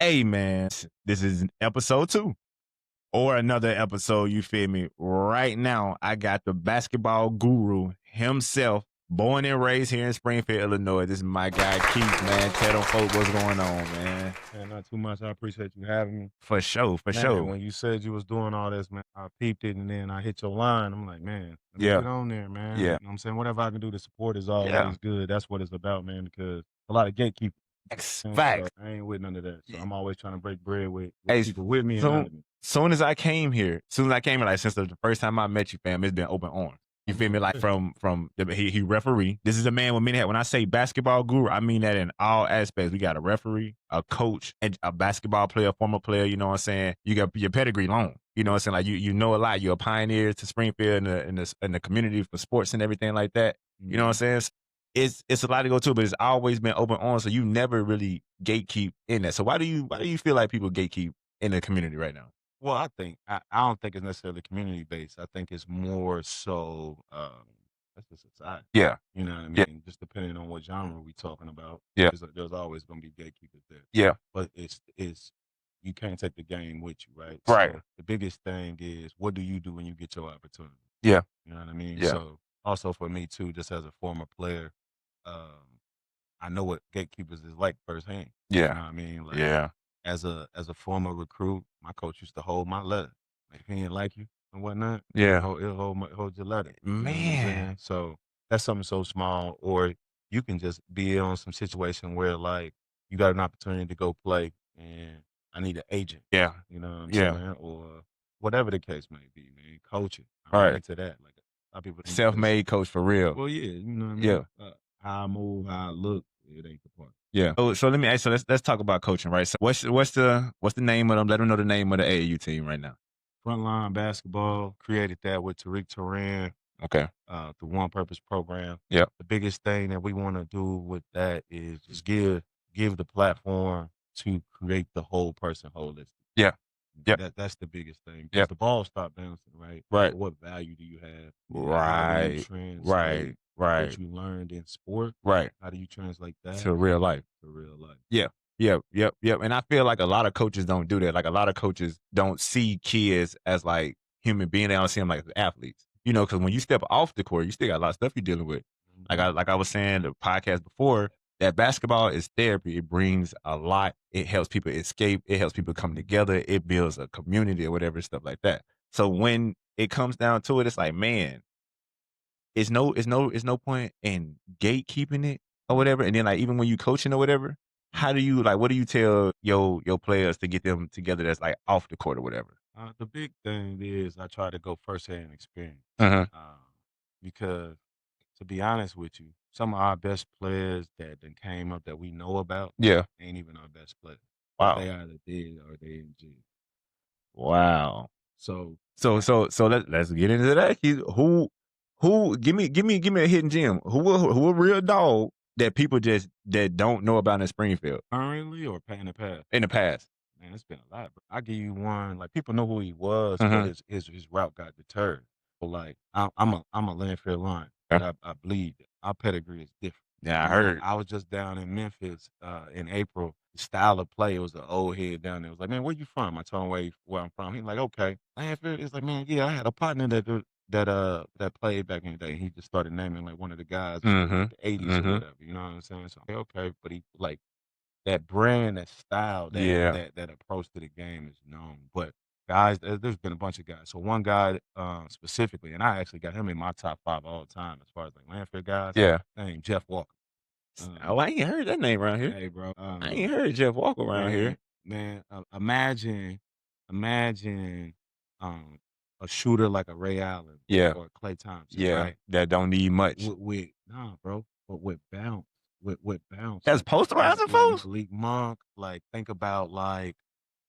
Hey, man, this is episode 2 or another episode, you feel me? Right now, I got the basketball guru himself, born and raised here in Springfield, Illinois. This is my guy, Keith, man. Tell them folk what's going on, man. Man, not too much. I appreciate you having me. For sure, for Man, sure. when you said you was doing all this, man, I peeped it and then I hit your line. I'm like, man, let me Yeah. get on there, man. Yeah. You know what I'm saying? Whatever I can do to support is always Yeah. good. That's what it's about, man, because a lot of gatekeepers. So Facts. I ain't with none of that. So I'm always trying to break bread with Hey, people with me and out of me. soon as I came here, like since the first time I met you, fam, it's been open arms. You feel me? Like from he referee. This is a man with many hats. When I say basketball guru, I mean that in all aspects. We got a referee, a coach, and a basketball player, former player. You know what I'm saying? You got your pedigree long. You know what I'm saying? Like you know a lot. You're a pioneer to Springfield in the community for sports and everything like that. You know what I'm saying? It's a lot to go to, but it's always been open arms. So you never really gatekeep in that. So why do you feel like people gatekeep in the community right now? Well, I don't think it's necessarily community based. I think it's more so that's the society. Yeah. You know what I mean? Yeah. Just depending on what genre we talking about. Yeah. There's always gonna be gatekeepers there. Yeah. But it's you can't take the game with you, right? Right. So the biggest thing is what do you do when you get your opportunity? Yeah. You know what I mean? Yeah. So also for me too, just as a former player, I know what gatekeepers is like firsthand. You know Yeah. what I mean? Like Yeah. as a former recruit, my coach used to hold my letter. Like, if he didn't like you and whatnot, Yeah. he'll hold your letter. You know what I'm Man. saying? So that's something so small. Or you can just be on some situation where like you got an opportunity to go play and I need an agent. Yeah. You know what I'm Yeah. saying? Or whatever the case may be, man. Coaching. I'm Right. really into that. Like a lot of people think Self-made coach for real. well, yeah, you know what I mean? Yeah. How I move, how I look, it ain't the part. Yeah. So let me ask. So let's talk about coaching, right? So what's the name of them? Let them know the name of the AAU team right now. Frontline basketball, created that with Tariq Turan, Okay. the One Purpose program. Yep. The biggest thing that we want to do with that is just give the platform to create the whole person holistic. Yeah. Yep. That's the biggest thing. Because Yep. the ball stop bouncing, right? Right. What value do you have? How do you Right. translate Right. what you learned in sport? Right. How do you translate that To real life. to real life? Yeah. Yep. And I feel like a lot of coaches don't do that. Like a lot of coaches don't see kids as like human beings. They don't see them like athletes. You know, because when you step off the court, you still got a lot of stuff you're dealing with. Like I was saying the podcast before, that basketball is therapy. It brings a lot. It helps people escape. It helps people come together. It builds a community or whatever, stuff like that. So when it comes down to it, it's like, man, it's no point in gatekeeping it or whatever. And then like even when you coaching or whatever, how do you like what do you tell your players to get them together that's like off the court or whatever? The big thing is I try to go firsthand experience. Uh-huh. Because to be honest with you, some of our best players that then came up that we know about Yeah. ain't even our best players. Wow. They either dead or they in jail. Wow. So Let's get into that. Who give me a hidden gem. Who a real dog that people just that don't know about in Springfield currently or in the past? in the past. Man, it's been a lot. But I give you one. Like people know who he was, Uh-huh. but his route got deterred. So like I'm a Landfill line, Yeah. but I bleed. Our pedigree is different. Yeah, I You know, heard. I was just down in Memphis in April. The style of play, it was an old head down there. It was like, man, where you from? I told him where I'm from. He's like, okay. Landfill. It's like, man, yeah, I had a partner that played back in the day. He just started naming like one of the guys from like, the 80s or whatever. You know what I'm saying? So I'm like, okay, but he like that brand, that style, that approach to the game is known. But guys, there's been a bunch of guys. So one guy specifically, and I actually got him in my top 5 all time as far as like Landfill guys. Yeah. Named Jeff Walker. I ain't heard that name around here. Hey, bro. I ain't heard Jeff Walker around here. Man, imagine a shooter like a Ray Allen or Klay Thompson, right? That don't need much. Nah, bro, but with bounce. With bounce. That's posterizing folks? Malik Monk, like think about like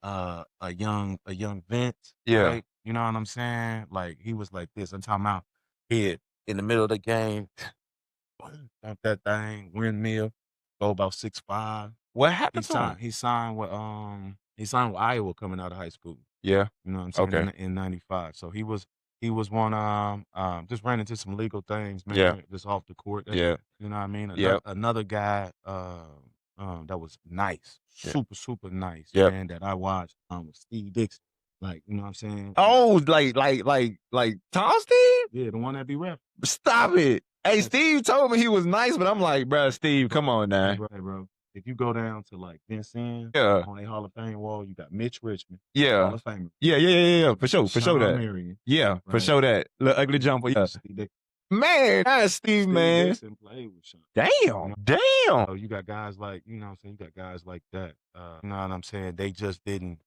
a young Vince, Yeah. right? You know what I'm saying? Like he was like this. I'm talking about hit in the middle of the game, dump that thing, windmill, go about 6'5". What happened to him? He signed with Iowa coming out of high school. Yeah. You know what I'm saying? Okay. In '95. So he was one just ran into some legal things, man. Yeah. Just off the court. Yeah. You know what I mean? Yep. Another guy, that was nice, Yeah. super, super nice, Yep. man, that I watched, was Steve Dixon. Like, you know what I'm saying? Oh, like Tom Steve? Yeah, the one that be rapping. Stop it. Hey, That's Steve told me he was nice, but I'm like, bro, Steve, come on hey, now. bro. If you go down to like Vincennes Yeah. on a Hall of Fame wall, you got Mitch Richmond, Hall Yeah. of Famer, Yeah. For sure. For sure Sean that. Marion, Yeah, for right? sure that. Little ugly jumper. Yeah. Steve Dixon. Man, that's Steve, Steve man. Dixon played with Sean. You Damn. know, Damn. so you got guys like, you know what I'm saying? You got guys like that. You know what I'm saying? They didn't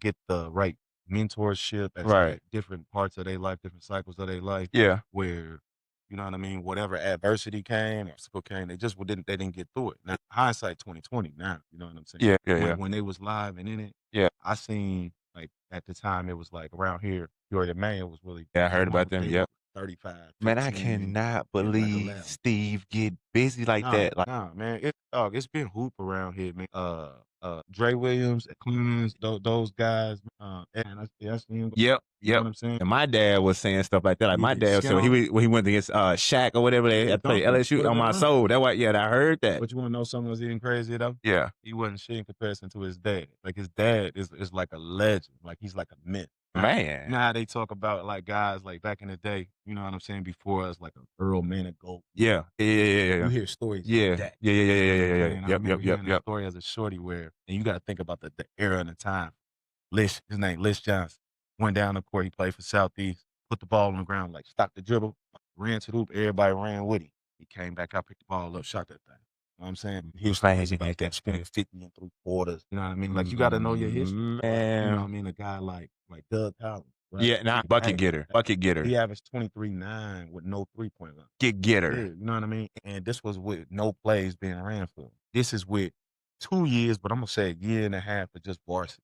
get the right mentorship Right. at different parts of their life, different cycles of their life, Yeah. where, you know what I mean, whatever adversity came, obstacle came, they didn't get through it. Now, hindsight 2020 now, you know what I'm saying? Yeah. When they was live and in it, Yeah. I seen, like, at the time it was like around here, Peoria, Maine was really Yeah, I heard blowing about up. them. They Yep. were 35, Man, I 15, cannot and like believe 11. Steve get busy like that. Like, Nah, man. It's been hoop around here, man. Dre Williams, Clemens, those guys. And I seen him. yep. You know what I'm saying? And my dad was saying stuff like that. Like my Yeah, dad, so Scout. when he went against Shaq or whatever they Yeah, had played Duncan. LSU Put on it my on. soul. That why, yeah, I heard that. But you want to know something was even crazier though? Yeah. He wasn't shit in comparison to his dad. Like his dad is like a legend. Like he's like a myth. Right? Man. You know how they talk about like guys like back in the day. You know what I'm saying? Before us, like a Earl Manigault. Yeah. You hear stories like that. You know what I'm Yeah. saying? I remember hearing a story as a shorty where, and you got to think about the era and the time. His name Lish Johnson, went down the court. He played for Southeast. Put the ball on the ground, like stopped the dribble, ran to the hoop. Everybody ran with him. He came back out, picked the ball up, shot that thing. You know what I'm saying? He was crazy about that, spending 50 and 3/4. You know what I mean? Like you got to know your history. Man. You know what I mean? A guy like Doug Collins. Right? Yeah, nah, bucket getter. He averaged 23-9 with no 3-point line. Getter. Yeah, you know what I mean? And this was with no plays being ran for him. This is with 2 years, but I'm gonna say a year and a half of just varsity.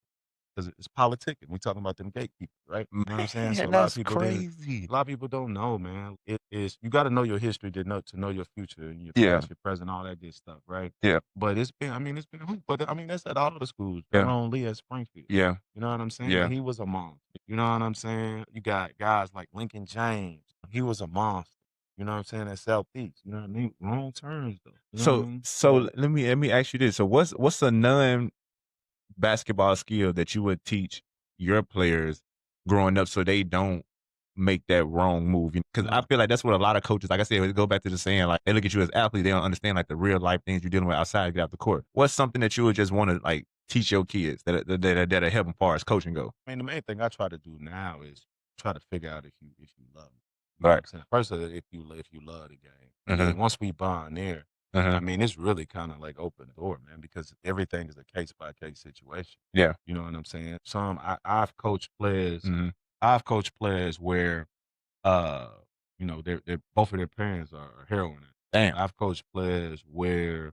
Because it's politicking. We talking about them gatekeepers, right? You know what I'm saying? So Man, a lot of that's people crazy. a lot of people don't know, man. It is you got to know your history to know your future and your Yeah. past, your present, all that good stuff, right? Yeah. But it's been a hoop. But I mean, that's at all of the schools. Yeah. Jerome Lee at Springfield. Yeah. You know what I'm saying? Yeah. Like, he was a monster. You know what I'm saying? You got guys like Lincoln James. He was a monster. You know what I'm saying? At Southeast. You know what I mean? Wrong turns though. You know what I mean? So let me ask you this. So what's a non-basketball skill that you would teach your players growing up so they don't make that wrong move? Because I feel like that's what a lot of coaches, like I said, go back to the saying, like they look at you as athlete, they don't understand like the real life things you're dealing with outside to get out the court. What's something that you would just want to like teach your kids that help them far as coaching go? I mean, the main thing I try to do now is try to figure out if you love it. You Right. know what I'm saying? First, if you love the game. And then Mhm. once we bond there, I mean, it's really kind of like open door, man, because everything is a case by case situation. Yeah. You know what I'm saying? I've coached players. Mhm. I've coached players where, you know, they're both of their parents are heroin addicts. Damn. I've coached players where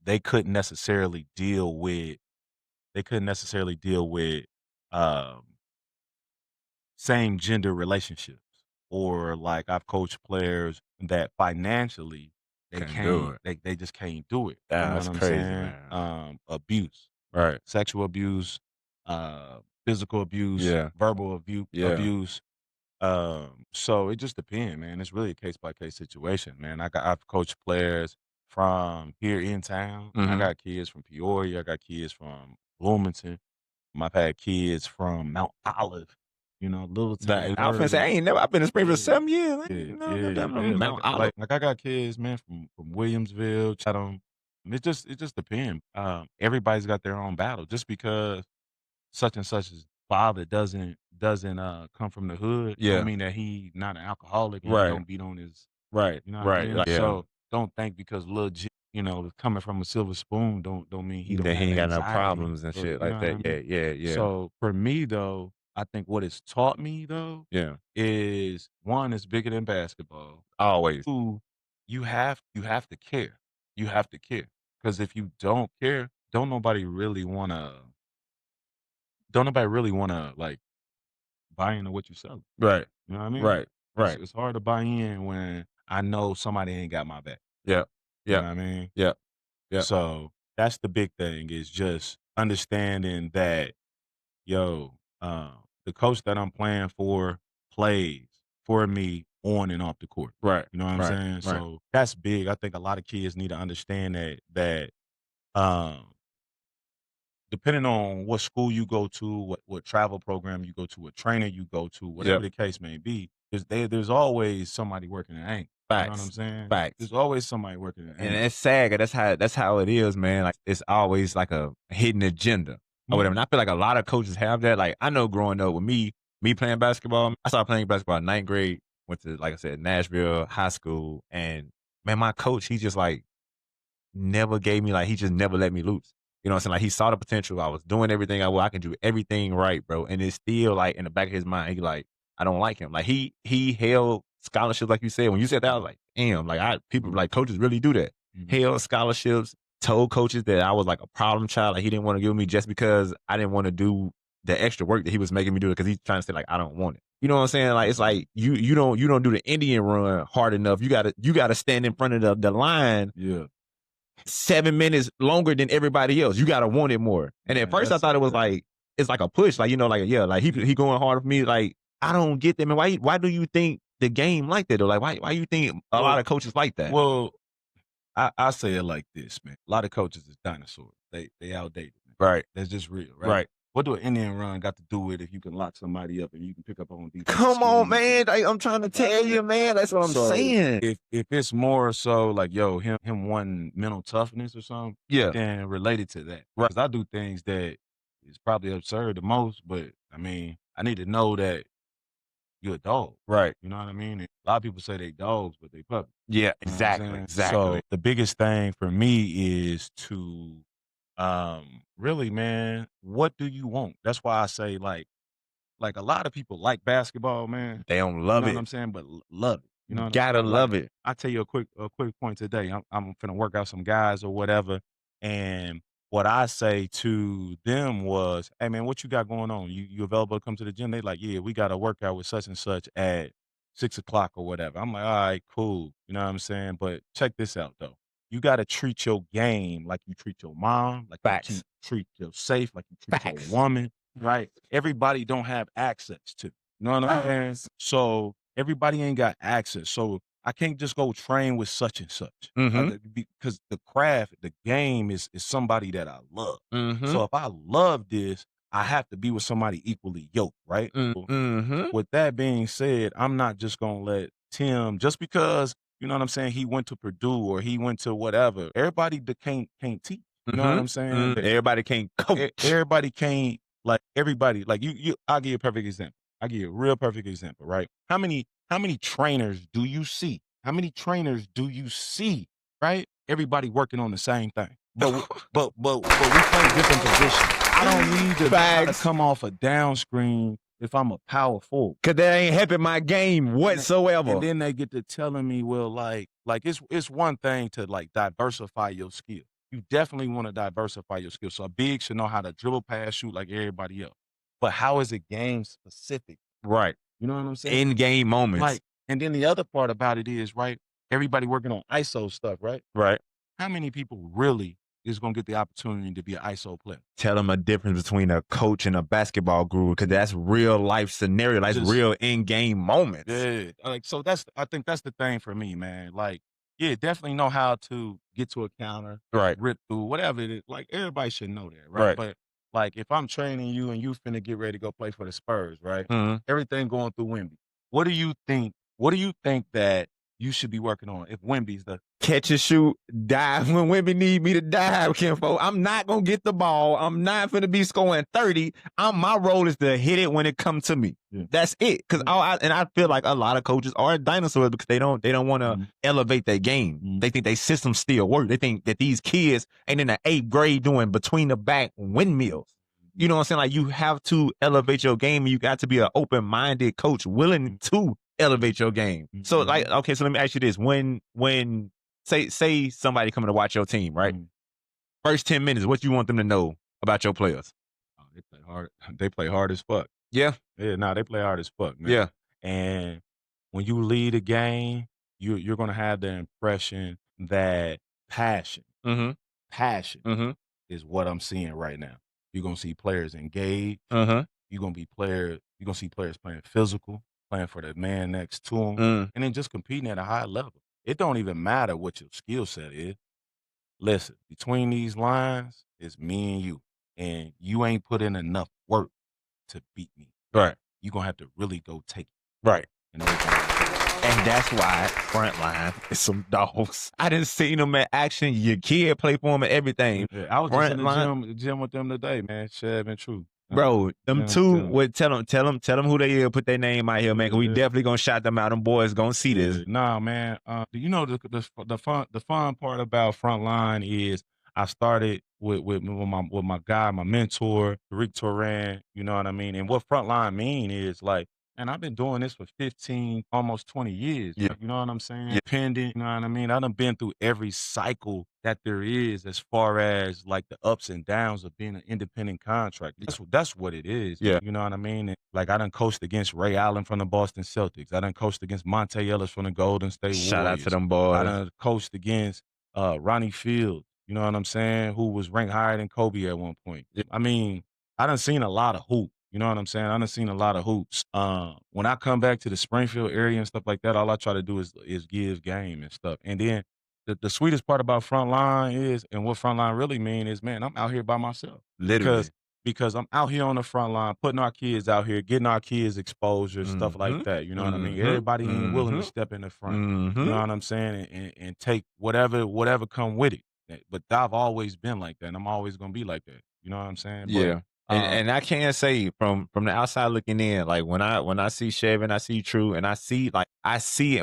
they couldn't necessarily deal with um same gender relationships, or like I've coached players that financially they Couldn't do can't it. they just can't do it. Yeah, You know that's what I'm crazy, saying? man. Abuse, Right. sexual abuse, physical abuse, Yeah. verbal Yeah. abuse. So it just depends, man. It's really a case by case situation, man. I've coached players from here in town. I Mhm. got kids from Peoria. I got kids from Bloomington. I've had kids from Mount Olive, you know, Littleton, I was finna say Murray. I've been in Springfield for Yeah, 7 years. I yeah, ain't yeah, no damn yeah. Mount Olive. Like I got kids, man, from Williamsville, Chatham. It just depends. Everybody's got their own battle. Just because such and such's father doesn't come from the hood, don't Yeah. mean that he not an alcoholic and he Right. don't beat on his. Right. You know what I Right. mean? Like, yeah. So don't think because Lil G, you know, coming from a silver spoon, don't mean he don't That he have ain't got no anxiety. problems and Or, shit you know like what I that. mean? Yeah. So for me though, I think what it's taught me though Yeah. is, one, it's bigger than basketball. Always. Two, you have to care. You have to care. Because if you don't care, don't nobody really wanna like buy into what you selling. Right. You know what I mean? Right. Right. It's hard to buy in when I know somebody ain't got my back. Yeah. You know Yeah. what I mean? Yeah. Yeah. So that's the big thing, is just understanding that, yo, the coach that I'm playing for plays for me on and off the court. Right. You know what I'm Right. saying? Right. So that's big. I think a lot of kids need to understand that um depending on what school you go to, what travel program you go to, what trainer you go to, whatever Yep. the case may be, there's always somebody working an angle. You know what I'm Facts. saying? Facts. There's always somebody working an And angle. it's sad. That's how it is, man. Like it's always like a hidden agenda or whatever. And I feel like a lot of coaches have that. Like I know growing up with me playing basketball, I started playing basketball in ninth grade, went to, like I said, Nashville high school. And man, my coach, he just like never gave me, like, he just never let me loose. You know what I'm saying? Like he saw the potential. I was doing everything I can do everything right, bro. And it's still like in the back of his mind, he like, I don't like him. Like he held scholarships, like you said. When you said that, I was like, damn, like people like coaches really do that. Held scholarships, told coaches that I was like a problem child. Like he didn't want to give me just because I didn't want to do the extra work that he was making me do it because he's trying to say like I don't want it. You know what I'm saying? Like it's like you don't do the Indian run hard enough. You gotta stand in front of the line. Yeah. 7 minutes longer than everybody else. You gotta want it more. And at first I thought it was like it's like a push, like like he going hard for me. Like I don't get them. And why do you think the game like that though? Like why you think a lot of coaches like that? Well, I say it like this, man. A lot of coaches is dinosaurs. They outdated, man. Right. That's just real, right? Right. What do an Indian run got to do with if you can lock somebody up and you can pick up on defense? Come on, man. I'm trying to tell you, man. That's what I'm saying. If it's more so like, yo, him wanting mental toughness or something, Yeah. then related to that. Right. Because I do things that is probably absurd the most, but I mean, I need to know that you're a dog. Right. You know what I mean? And a lot of people say they dogs, but they puppies. Yeah, You know what I'm exactly. saying? Exactly. So the biggest thing for me is to really, man, what do you want? That's why I say like a lot of people like basketball, man. They don't You love know it. what I'm saying? But love it. You know what I'm Gotta saying? love Like, it. I tell you a quick point today. I'm finna work out some guys or whatever, and what I say to them was, "Hey man, what you got going on? You available to come to the gym?" They like, "Yeah, we got a workout with such and such at 6 o'clock or whatever." I'm like, "All right, cool." You know what I'm saying? But check this out though. You got to treat your game like you treat your mom, like Facts. you treat your safe, like you treat Facts. your woman, right? Everybody don't have access to. You know what I'm saying? So everybody ain't got access. So I can't just go train with such and such. Because the craft, the game is somebody that I love. So if I love this, I have to be with somebody equally yoked, right? With that being said, I'm not just gonna let Tim, just because, you know what I'm saying, he went to Purdue or he went to whatever. Everybody that can't teach. You know what I'm saying? Everybody can't coach. Everybody can't, like everybody, like I'll give you a perfect example. I'll give you a real perfect example, right? How many trainers do you see? How many trainers do you see, right? Everybody working on the same thing. But we play different positions. I don't need to try to come off a down screen if I'm a power forward. Cause that ain't helping my game whatsoever. And then they get to telling me, well, like it's one thing to like diversify your skill. You definitely want to diversify your skill. So a big should know how to dribble, pass, shoot like everybody else. But how is it game specific? Right. You know what I'm saying? In game moments. Like, and then the other part about it is, right, everybody working on ISO stuff, right? Right. How many people really is going to get the opportunity to be an ISO player? Tell them a difference between a coach and a basketball guru, because that's real life scenario. That's real in-game moments. Yeah. Like, so I think that's the thing for me, man. Like, yeah, definitely know how to get to a counter, Right. rip through, whatever it is. Like, everybody should know that, right? But like, if I'm training you and you finna get ready to go play for the Spurs, right? Everything going through Wemby. What do you think that you should be working on if Wemby's the catch and shoot, dive when women need me to dive, Kinfo? I'm not gonna get the ball. I'm not gonna be scoring 30. My role is to hit it when it comes to me. Yeah. That's it. Cause I feel like a lot of coaches are dinosaurs because they don't want to elevate their game. They think their system still work. They think that these kids ain't in the 8th grade doing between the back windmills. You know what I'm saying? Like, you have to elevate your game, and you got to be an open-minded coach willing to elevate your game. So like, okay, so let me ask you this. When say somebody coming to watch your team, right? First 10 minutes, what you want them to know about your players? Oh, they play hard. They play hard as fuck. Yeah. Yeah, they play hard as fuck, man. Yeah. And when you lead a game, you're gonna have the impression that passion is what I'm seeing right now. You're gonna see players engaged. You're gonna see players playing physical. playing for the man next to him, Mm. and then just competing at a high level. It don't even matter what your skill set is. Listen, between these lines, it's me and you ain't put in enough work to beat me. Right. You're gonna have to really go take it. Right. And everything. And that's why Frontline is some dogs. I didn't see them in action. Your kid play for them and everything. Yeah, I was just in Frontline, the gym with them today, man. Chev and True. bro. Them Gym with two. them. Would tell them who they is. Put their name out here, man. Cause we Yeah. definitely gonna shout them out. Them boys gonna see this. Nah, man. You know the fun part about Frontline is I started with my guy, my mentor, Rick Toran. You know what I mean? And what Frontline mean is like, and I've been doing this for 15, almost 20 years. Yeah. You know what I'm saying? Yeah. Pendant. You know what I mean? I done been through every cycle that there is as far as like the ups and downs of being an independent contractor. That's what it is. Yeah. You know what I mean? And like I done coached against Ray Allen from the Boston Celtics. I done coached against Monte Ellis from the Golden State Warriors. Shout out to them boys. I done coached against Ronnie Field, you know what I'm saying, who was ranked higher than Kobe at one point. Yeah. I mean, I done seen a lot of hoop. You know what I'm saying? I done seen a lot of hoops. When I come back to the Springfield area and stuff like that, all I try to do is give game and stuff. And then the sweetest part about Frontline is, and what Frontline really mean is, man, I'm out here by myself. Literally. Because I'm out here on the front line, putting our kids out here, getting our kids exposure, stuff like Mhm. that. You know what I mean? Mhm. Everybody ain't willing to Mhm. step in the front. You Mhm. know what I'm saying? And take whatever come with it. But I've always been like that, and I'm always gonna be like that. You know what I'm saying? Yeah. But, And I can't say from the outside looking in, like when I see Chev and I see True and I see it,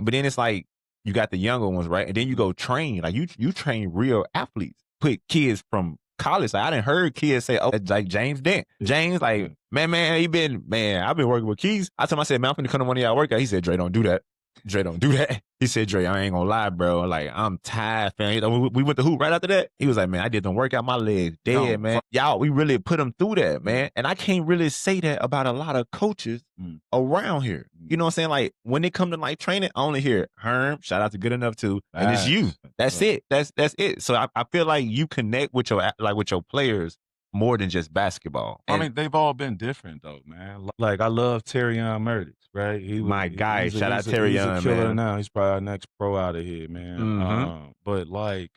but then it's like you got the younger ones, right? And then you go train, like you train real athletes, put kids from college. Like I didn't heard kids say, oh, like James Dent. James, like, man, I've been working with Keys. I told him, I said, man, I'm finna come to one of y'all workout. He said, Dre, don't do that. Dre, don't do that. He said, Dre, I ain't gonna lie, bro. Like, I'm tired, fam. We went to hoop right after that. He was like, man, I did them workout, my legs dead, man. Y'all, we really put them through that, man. And I can't really say that about a lot of coaches around here. You know what I'm saying? Like, when it come to like training, I only hear Herm, shout out to Good Enough too, and it's you. That's it. That's it. So I feel like you connect with your players more than just basketball. I mean, they've all been different though, man. Like I love Terrion Murders, right? My guy, shout out He's a Terrion, killer man. now. He's probably our next pro out of here, man. Mhm. But like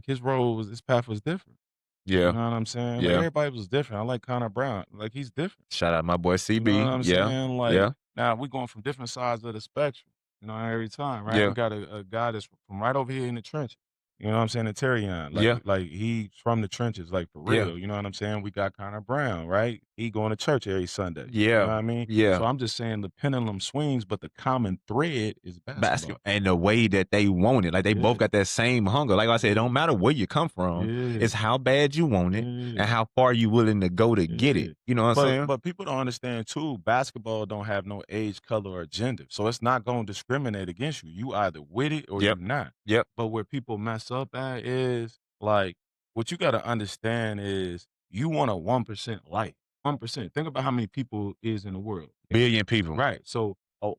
his path was different. You Yeah. know what I'm saying? Like Yeah. everybody was different. I like Connor Brown. Like he's different. Shout out my boy You CB. know what I'm Yeah. saying? Like Yeah. now we're going from different sides of the spectrum. You know, every time, right? Yeah. We got a guy that's from right over here in the trenches. You know what I'm saying? The Terrion. Yeah. Like he's from the trenches, like for Yeah. real. You know what I'm saying? We got Connor Brown, right? He going to church every Sunday. Yeah. You know what I mean? Yeah. So I'm just saying the pendulum swings, but the common thread is basketball. And the way that they want it. Like they both Yeah. got that same hunger. Like I said, it don't matter where you come from. Yeah. It's how bad you want it Yeah. and how far you willing to go to get it. You know what I'm saying? But people don't understand too, basketball don't have no age, color, or gender. So it's not going to discriminate against you. You either with it or Yep. you're not. Yep. But where people mess up at is like what you got to understand is you want a 1% life. 1%. Think about how many people is in the world. Billion people. Right. So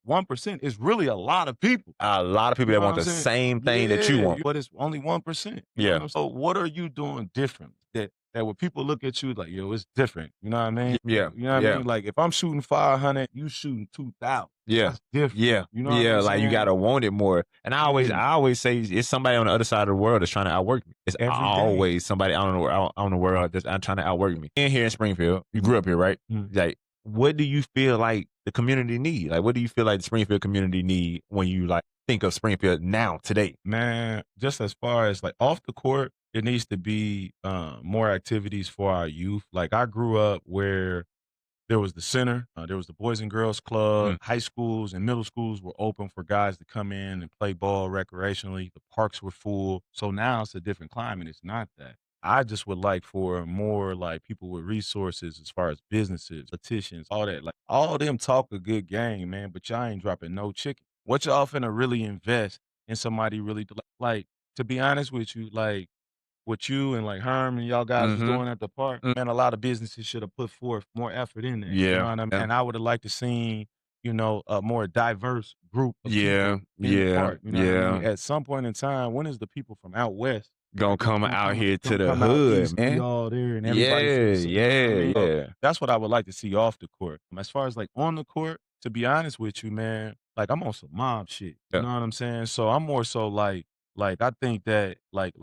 1% is really a lot of people. A lot of people that want the same thing that you want. But it's only 1%. Yeah. So what are you doing different that when people look at you like, yo, it's different. You know what I mean? Yeah. You know what I mean? Like if I'm shooting 500, you shooting 2,000. Yeah. That's different. Yeah. You know what I'm like you saying? gotta want it more. And I always say it's somebody on the other side of the world that's trying to outwork me. It's Every day. always somebody on the world that's trying to outwork me. In here in Springfield, you grew up here, right? Like, what do you feel like the community need? Like, what do you feel like the Springfield community need when you like think of Springfield now, today? Man, just as far as like off the court, it needs to be more activities for our youth. Like I grew up where there was the center, there was the Boys and Girls Club, high schools and middle schools were open for guys to come in and play ball recreationally. The parks were full. So now it's a different climate. It's not that. I just would like for more like people with resources as far as businesses, politicians, all that. Like all of them talk a good game, man, but y'all ain't dropping no chicken. What y'all finna really invest in somebody really like, to be honest with you, like what you and like Herm and y'all guys was doing at the park, man, a lot of businesses should have put forth more effort in there. You know what I mean? And I would have liked to see, you know, a more diverse group of people in the park. You know what I mean? At some point in time, when is the people from out west Gonna come out here to gonna the come out hood, east, man. be all there and everybody feel the same, you know what I mean? So that's what I would like to see off the court. As far as like on the court, to be honest with you, man, like I'm on some mob shit. You Yeah. know what I'm saying? So I'm more so like I think that like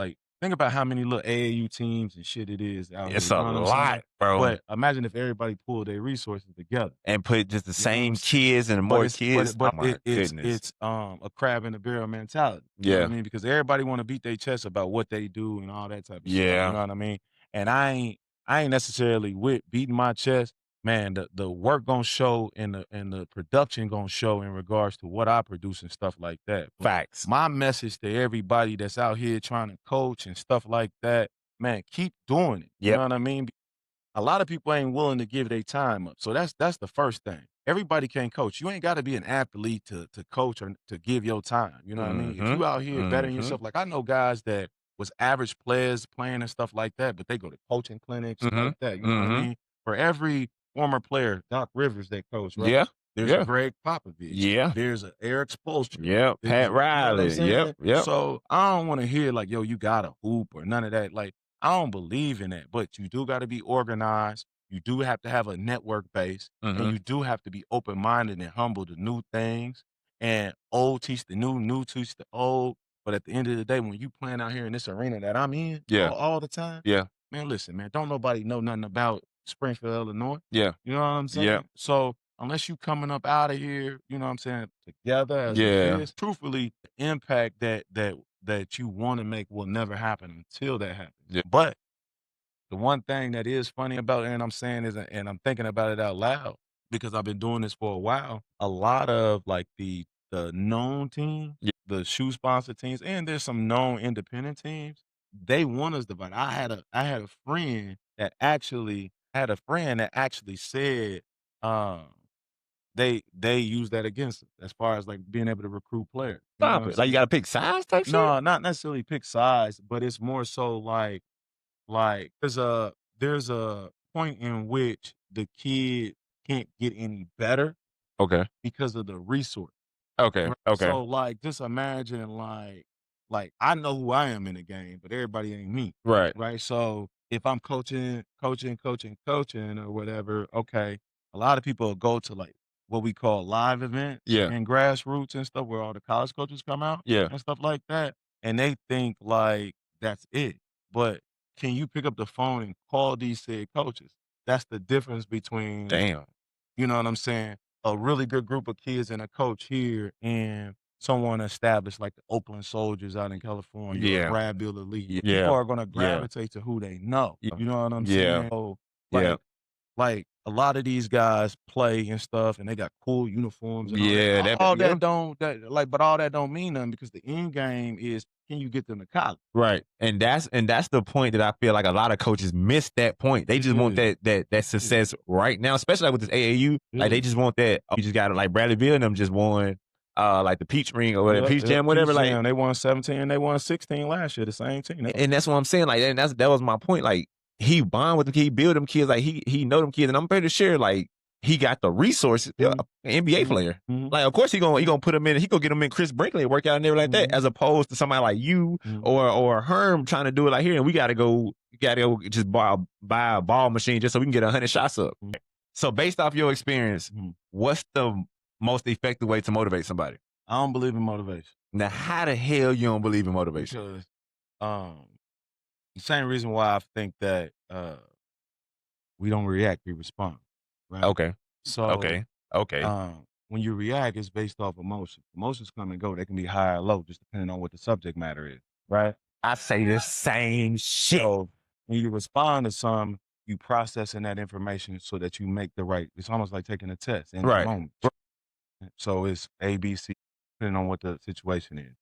think about how many little AAU teams and shit it is out here. It's You a know what I'm saying? lot, bro. But imagine if everybody pulled their resources together. And put just the You know what I'm same saying? kids and But more it's kids. Oh my goodness. it's a crab in the barrel mentality. You know what I Yeah. mean? Because everybody want to beat their chest about what they do and all that type of stuff. You Yeah. know what I mean? And I ain't necessarily with beating my chest. Man, the work gonna show and the production gonna show in regards to what I produce and stuff like that. But Facts. my message to everybody that's out here trying to coach and stuff like that, man, keep doing it. You Yep. know what I mean? A lot of people ain't willing to give their time up. So that's the first thing. Everybody can't coach. You ain't got to be an athlete to coach or to give your time. You know what I mean? If Mm-hmm. you out here bettering Mm-hmm. yourself, like I know guys that was average players playing and stuff like that, but they go to coaching clinics and Mm-hmm. like that. You know what I Mm-hmm. mean? For every former player, Doc Rivers that coach, right? Yeah. There's a Yeah. Greg Popovich. Yeah. There's a Eric Spoelstra. Yep. There's Pat a, you know what I'm Riley. Yep. saying? Yep. So I don't want to hear like, yo, you got to hoop or none of that. Like, I don't believe in that, but you do got to be organized. You do have to have a network base, and Mm-hmm. you do have to be open minded and humble to new things. And old teach the new, new teach the old. But at the end of the day, when you playing out here in this arena that I'm in Yeah. all the time, Yeah. man, listen, man, don't nobody know nothing about Springfield, Illinois. Yeah. You know what I'm saying? Yeah. So unless you coming up out of here, you know what I'm saying, together as a Yeah. fist, truthfully, the impact that you want to make will never happen until that happens. Yeah. But the one thing that is funny about it, and I'm saying is, and I'm thinking about it out loud because I've been doing this for a while. A lot of like the known team, Yeah. the shoe sponsor teams, and there's some known independent teams. They want us divided. I had a friend that actually said they use that against us as far as like being able to recruit players. You know what Stop I'm it. Like you saying? got to pick sides type shit. No, not necessarily pick sides, but it's more so like there's a point in which the kid can't get any better Okay. because of the resource. Okay. Right? Okay. So like just imagine like I know who I am in the game, but everybody ain't me. Right. Right. So if I'm coaching or whatever, okay, a lot of people go to like what we call live events Yeah. and grassroots and stuff where all the college coaches come out Yeah. and stuff like that. And they think like that's it. But can you pick up the phone and call these said coaches? That's the difference between, Damn. you know what I'm saying, a really good group of kids and a coach here and someone established like the Oakland Soldiers out in California or Yeah. Brad Bill Elite. Yeah. People are gonna Yeah. gravitate to who they know. Yeah. You know what I'm Yeah. saying? So Yeah. like a lot of these guys play and stuff and they got cool uniforms and all that. Yeah. That. All Yeah. that don't that like but all that don't mean nothing because the end game is can you get them to college? Right. And that's the point that I feel like a lot of coaches miss that point. They just want Yeah. that success right now, especially like with this AAU. Like they Yeah. just want that. You just got to like Bradley Beal and them just won like the Peach Ring or whatever, Peach Jam, whatever. Peach Like Jam. They won 17 and they won 16 last year, the same team. and that's what I'm saying. Like, and that was my point. Like, he bond with them kids, he build them kids. Like, he know them kids, and I'm pretty sure like he got the resources. Yeah, an NBA player. Like, of course he gonna put him in. He gonna get him in Chris Brinkley and work out and everything like that, as opposed to somebody like you or Herm trying to do it like here. And we gotta go just buy a ball machine just so we can get 100 shots up. So based off your experience, what's the most effective way to motivate somebody? I don't believe in motivation. Now, how the hell you don't believe in motivation? Because the same reason why I think that we don't react, we respond. Right? Okay. So Okay. when you react, it's based off emotion. Emotions come and go. They can be high or low, just depending on what the subject matter is. Right? I say the same shit. So when you respond to something, you processing that information so that you make the right. It's almost like taking a test in the moment. So it's A, B, C, depending on what the situation is.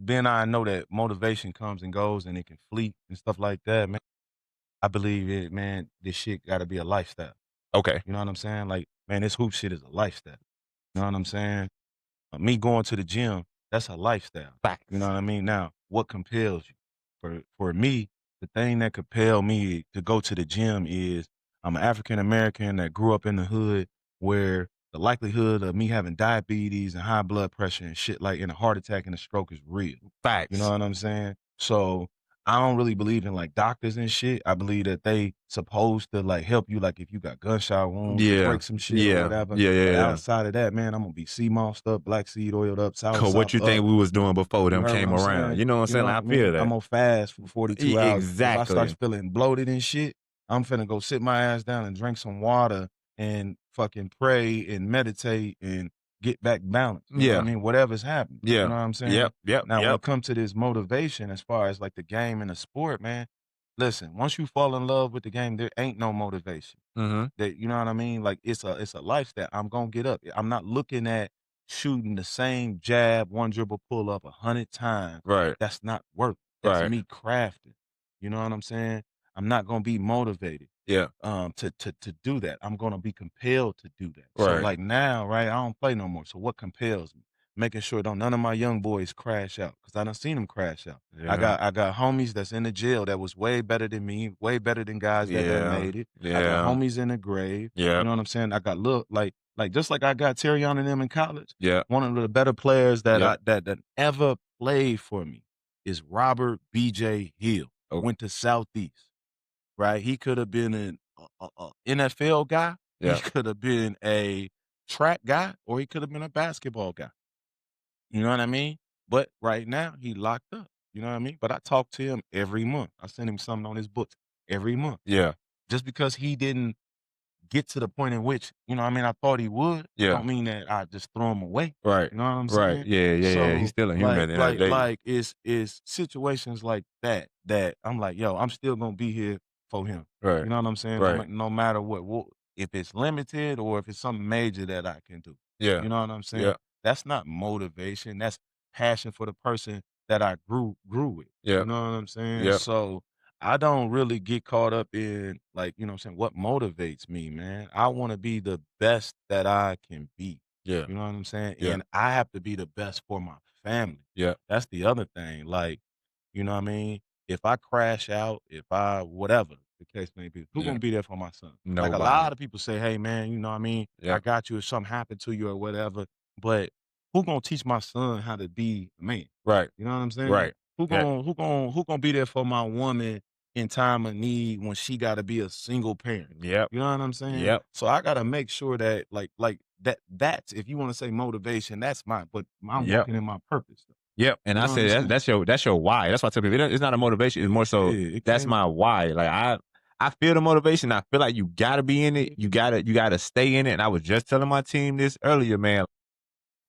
Then I know that motivation comes and goes and it can fleet and stuff like that, man. I believe it, man, this shit gotta be a lifestyle. Okay. You know what I'm saying? Like, man, this hoop shit is a lifestyle. You know what I'm saying? Me going to the gym, that's a lifestyle. Facts. You know what I mean? Now, what compels you? For me, the thing that compelled me to go to the gym is I'm an African American that grew up in the hood where the likelihood of me having diabetes and high blood pressure and shit like and a heart attack and a stroke is real. Facts. You know what I'm saying? So I don't really believe in like doctors and shit. I believe that they supposed to like help you, like if you got gunshot wounds or Yeah. break some shit or Yeah. whatever. Yeah, yeah, But yeah. outside of that, man, I'm gonna be sea mossed up, black seed oiled up, sour Cause what sop you up. think we was doing before You them heard what came I'm around? saying? You know what I'm You saying? know Like, what I I feel mean? that. I'm on fast for 42 hours. If I start Exactly. feeling bloated and shit, I'm finna go sit my ass down and drink some water and fucking pray and meditate and get back balanced. You know what I Yeah. mean? Whatever's happening. You Yeah. know what I'm saying? Yep. Yep. Now, when Yep. it comes to this motivation, as far as like the game and the sport, man, listen, once you fall in love with the game, there ain't no motivation. Mm-hmm. That, you know what I mean? Like it's a lifestyle. I'm gonna get up. I'm not looking at shooting the same jab, one dribble pull up 100 times. Right. That's not work. That's Right. me crafting. You know what I'm saying? I'm not gonna be motivated Yeah. to do that. I'm gonna be compelled to do that. So Right. like now, right? I don't play no more. So what compels me? Making sure don't none of my young boys crash out, because I done seen them crash out. I Yeah. got homies that's in the jail that was way better than me, way better than guys that done Yeah. made it. I got Yeah. homies in the grave. Yeah. You know what I'm saying? I got like just like I got Terrion and them in college. Yeah. One of the better players that Yep. that ever played for me is Robert B.J. Hill. Oh. Went to Southeast, right? He could have been an NFL guy. Yeah. He could have been a track guy, or he could have been a basketball guy. You know what I mean? But right now, he locked up. You know what I mean? But I talk to him every month. I send him something on his books every month. Yeah. Just because he didn't get to the point in which, you know what I mean, I thought he would, Yeah. don't mean that I just throw him away. Right. You know what I'm Right. saying? Yeah. Yeah. Yeah. He's So still a human at the end of the day. like it's situations like that I'm like, yo, I'm still gonna be here for him. Right. You know what I'm saying? Right. No matter what, if it's limited or if it's something major that I can do. Yeah. You know what I'm saying? Yeah. That's not motivation. That's passion for the person that I grew with. Yeah. You know what I'm saying? Yeah. So I don't really get caught up in like, you know what I'm saying, what motivates me, man. I want to be the best that I can be. Yeah. You know what I'm saying? Yeah. And I have to be the best for my family. Yeah. That's the other thing. Like, you know what I mean? If I crash out, if I whatever the case may be, who Yeah. gonna be there for my son? Like a Nobody. lot of people say, hey man, you know what I mean? Yeah. I got you if something happened to you or whatever. But who gonna teach my son how to be a man? Right. You know what I'm saying? Right. Who Yeah. gonna be there for my woman in time of need when she gotta be a single parent? Yep. You know what I'm saying? Yep. So I gotta make sure that like that's if you want to say motivation, that's mine. But I'm Yep. walking in my purpose. Yep. And You I know what I'm say saying? that's your why. That's why I tell people it's not a motivation. It's more so Yeah, it that's can't. my why. Like I feel the motivation. I feel like you gotta be in it. You gotta stay in it. And I was just telling my team this earlier, man.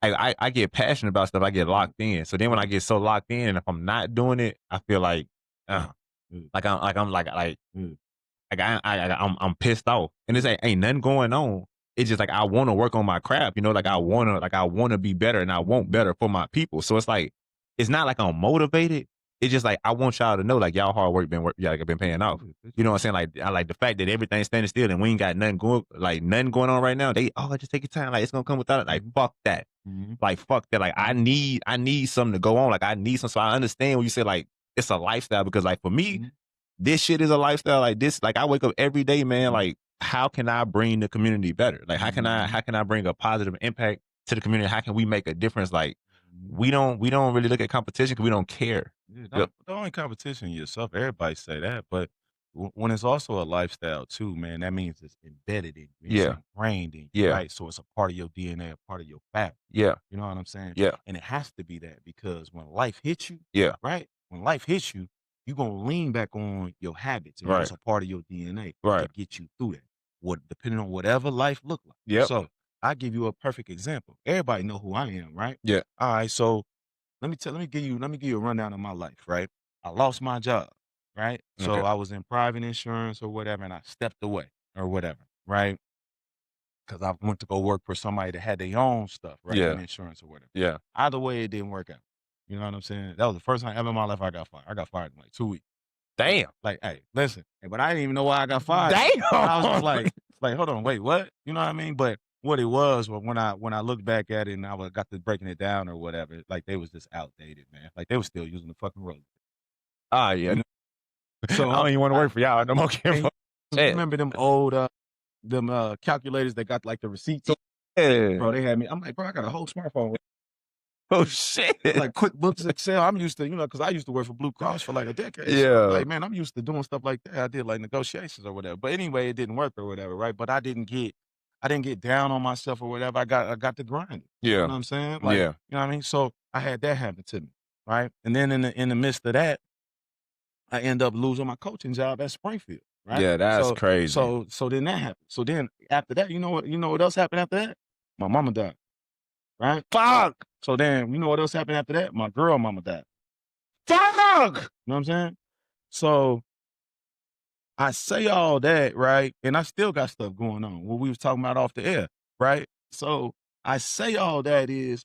I get passionate about stuff. I get locked in. So then when I get so locked in, and if I'm not doing it, I feel like, Mm. I'm pissed off, and it's ain't nothing going on. It's just like I want to work on my craft, you know, like I wanna be better, and I want better for my people. So it's like it's not like I'm motivated. It's just like I want y'all to know, like y'all hard work been paying off. You know what I'm saying? Like I like the fact that everything's standing still and we ain't got nothing going on right now. Just take your time, like it's gonna come without it. Like fuck that. Like fuck that. Like I need something to go on. Like I need some. So I understand when you say like it's a lifestyle, because like for me, this shit is a lifestyle. Like this, like I wake up every day, man. Like how can I bring the community better? Like how can I bring a positive impact to the community? How can we make a difference? Like we don't really look at competition because we don't care. Yeah, the only competition yourself. Everybody say that, but when it's also a lifestyle too, man, that means it's embedded in you. Yeah. It's ingrained in you, Yeah. right? So it's a part of your DNA, a part of your fabric. Yeah. You know what I'm saying? Yeah. And it has to be that, because when life hits you, Yeah. right? When life hits you, you're gonna lean back on your habits, and Right. it's a part of your DNA Right. to get you through that. Depending on whatever life look like. Yep. So I give you a perfect example. Everybody know who I am, right? Yeah. All right, so let me give you a rundown of my life, right? I lost my job, right? So Okay. I was in private insurance or whatever, and I stepped away or whatever, right? Because I went to go work for somebody that had their own stuff, right? Yeah. In insurance or whatever. Yeah. Either way, it didn't work out. You know what I'm saying? That was the first time ever in my life I got fired. I got fired in like 2 weeks. Damn. Like, hey, listen, but I didn't even know why I got fired. Damn. I was just like, hold on, wait, what? You know what I mean? But what it was when I look back at it and got to breaking it down or whatever, like they was just outdated, man. Like they was still using the fucking road. Yeah. You know? So I don't even want to work for y'all no more. Remember them old calculators that got like the receipts? Yeah. Bro, they had me. I'm like, bro, I got a whole smartphone. Oh shit. Like QuickBooks, Excel. I'm used to, because I used to work for Blue Cross for like a decade. So Yeah. like, man, I'm used to doing stuff like that. I did like negotiations or whatever. But anyway, it didn't work or whatever, right? But I didn't get down on myself or whatever. I got to grind. You know Yeah. what I'm saying? Like, Yeah. you know what I mean? So I had that happen to me, right? And then in the midst of that, I end up losing my coaching job at Springfield, right? Yeah, that's crazy. So then that happened. So then after that, you know what else happened after that? My mama died, right? Fuck. So then you know what else happened after that? My girl mama died. Fuck. You know what I'm saying? So I say all that, right? And I still got stuff going on. What we was talking about off the air, right? So I say all that is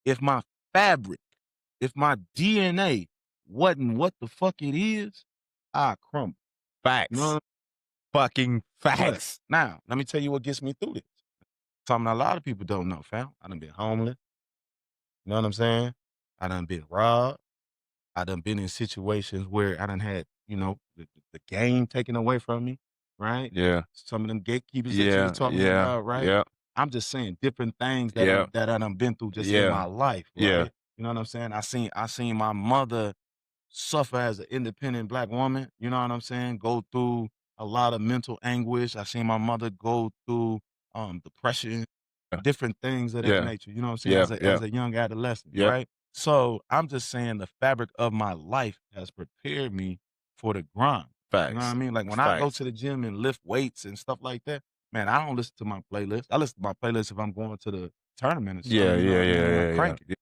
if my fabric, if my DNA wasn't what the fuck it is, I crumble. Facts. You know what Fucking But facts. now, let me tell you what gets me through this. Something a lot of people don't know, fam. I done been homeless. You know what I'm saying? I done been robbed. I done been in situations where I done had, the game taken away from me, right? Yeah. Some of them gatekeepers that you Yeah. was talking Yeah. about, right? Yeah. I'm just saying different things that Yeah. I done been through just in Yeah. my life, Yeah. right? You know what I'm saying? I seen my mother suffer as an independent Black woman, you know what I'm saying? Go through a lot of mental anguish. I seen my mother go through depression, different things of that Yeah. nature, you know what I'm saying? Yeah. As a young adolescent, Yep. right? So I'm just saying the fabric of my life has prepared me for the grind. You know what I Facts. mean? Like when I go Facts. to the gym and lift weights and stuff like that, man, I don't listen to my playlist. I listen to my playlist if I'm going to the tournament or Yeah. something, you know Yeah. what I mean? And I'm Yeah. Yeah. cranking.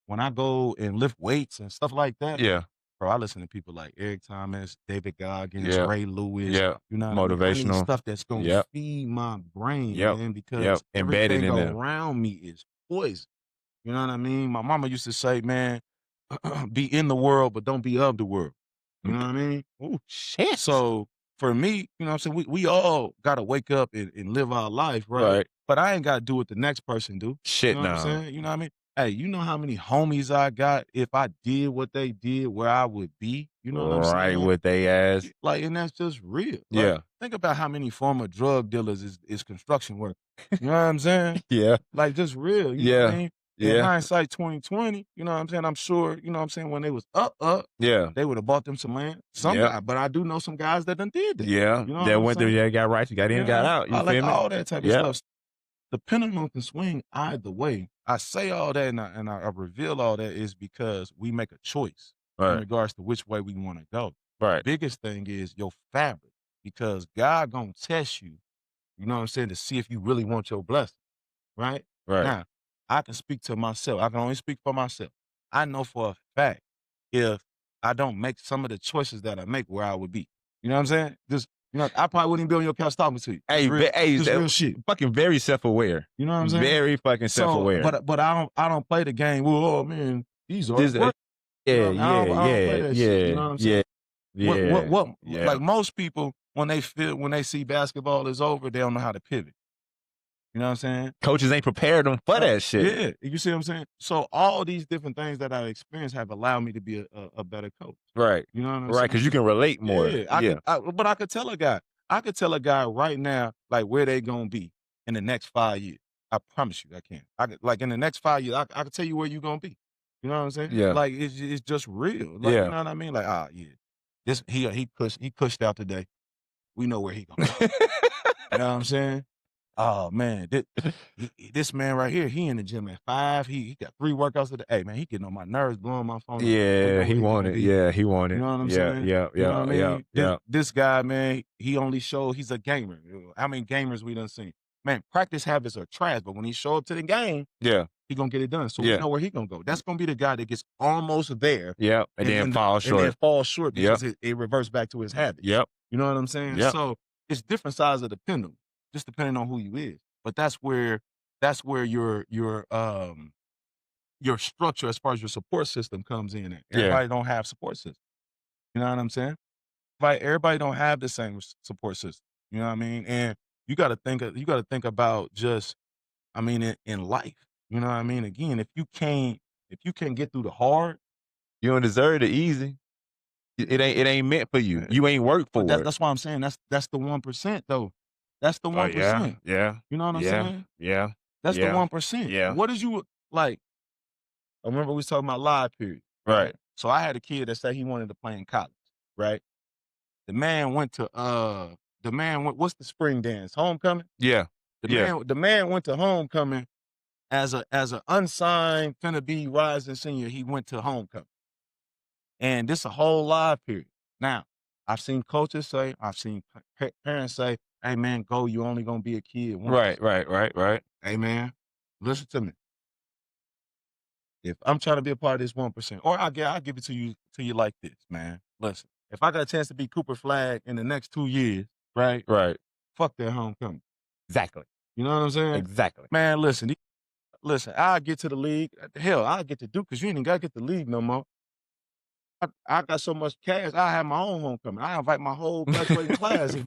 When I go and lift weights and stuff like that, Yeah. bro, I listen to people like Eric Thomas, David Goggins, Yeah. Ray Lewis. Yeah. You know what I mean? I need Motivational. stuff that's gonna Yep. feed my brain, Yep. man, because Yep. Embedded everything in there. around me is poison. You know what I mean? My mama used to say, man, be in the world, but don't be of the world. You know what I mean? Oh shit. So for me, you know what I'm saying? We all gotta wake up and live our life, right? Right. But I ain't gotta do what the next person do. You Shit know what I'm no. saying? You know what I mean? Hey, you know how many homies I got if I did what they did, where I would be? You know what I'm Right saying? with they ass. Like, and that's just real. Right? Yeah. Think about how many former drug dealers is construction work. You know what I'm saying? Yeah. Like just real. You know what I Yeah. mean? In Yeah. hindsight 2020, you know what I'm saying? I'm sure, you know what I'm saying, when they was up, Yeah. they would have bought them some land. Some Yep. guy, but I do know some guys that done did that. Yeah. You know what That I'm went through. saying? Yeah. Got right. You got in. Got out. You I like feel me? all that type of Yeah. stuff. The pendulum can swing either way. I say all that and I reveal all that is because we make a choice in Right. regards to which way we want to go. Right. Biggest thing is your fabric because God gonna test you, you know what I'm saying, to see if you really want your blessing, right? Right. Now, I can speak to myself. I can only speak for myself. I know for a fact if I don't make some of the choices that I make where I would be. You know what I'm saying? Just, I probably wouldn't even be on your couch talking to you. Hey, Just real shit. Fucking very self-aware. You know what I'm saying? Very fucking self-aware. But I don't play the game. Well, oh man, these are This, work. You know yeah, what I mean? yeah, I don't play yeah, that shit. You know yeah, what I'm saying? yeah, yeah. Like most people when they see basketball is over, they don't know how to pivot. You know what I'm saying? Coaches ain't prepared them for that shit. Yeah, you see what I'm saying? So all these different things that I've experienced have allowed me to be a better coach. Right. You know what I'm saying? Right, because you can relate more. Yeah, but I could tell a guy. I could tell a guy right now, like where they gonna be in the next 5 years. I promise you, I can. I could, like in the next 5 years, I could tell you where you gonna be. You know what I'm saying? Yeah. Like it's just real. Like Yeah. you know what I mean? Like yeah, this he pushed out today. We know where he gonna go. You know what I'm saying? Oh man, this man right here, he in the gym at 5. He got 3 workouts a day. Hey man, he getting on my nerves, blowing my phone. Yeah, he wanted. Yeah, he wanted. You know what I'm yeah, saying? yeah, You know yeah, what I yeah, mean? yeah. This guy, man, he only showed he's a gamer. How many gamers we done seen? Man, practice habits are trash, but when he show up to the game, Yeah. he gonna get it done. So Yeah. we know where he gonna go. That's gonna be the guy that gets almost there. Yeah, and then fall short. And then fall short Yep. because it reverts back to his habits. Yep. You know what I'm saying? Yep. So it's different sides of the pendulum, just depending on who you is. But that's where your structure as far as your support system comes in at. Yeah. Everybody don't have support system. You know what I'm saying? Everybody don't have the same support system. You know what I mean? And you got to think about just, I mean, in life. You know what I mean? Again, if you can't get through the hard, You don't deserve the easy. It ain't meant for you. You ain't worked for it. that's why I'm saying that's the 1% though. That's the 1%. Yeah. You know what I'm saying? Yeah. That's the Yeah. 1%. Yeah. What is you like? I remember we was talking about live period, Right. So I had a kid that said he wanted to play in college, right? The man went to what's the spring dance? Homecoming? Yeah. Yeah. The man went to homecoming as a unsigned finna be rising senior. He went to homecoming. And this a whole live period. Now, I've seen coaches say, I've seen parents say, hey man, go, you only gonna be a kid once. Right. Hey man, listen to me. If I'm trying to be a part of this 1%, or I'll give it to you like this, man. Listen, if I got a chance to be Cooper Flag in the next 2 years, right? Right. Fuck that homecoming. Exactly. You know what I'm saying? Exactly. Man, listen, I'll get to the league. Hell, I'll get to Duke because you ain't even gotta get the league no more. I got so much cash, I have my own homecoming. I invite my whole graduating class. You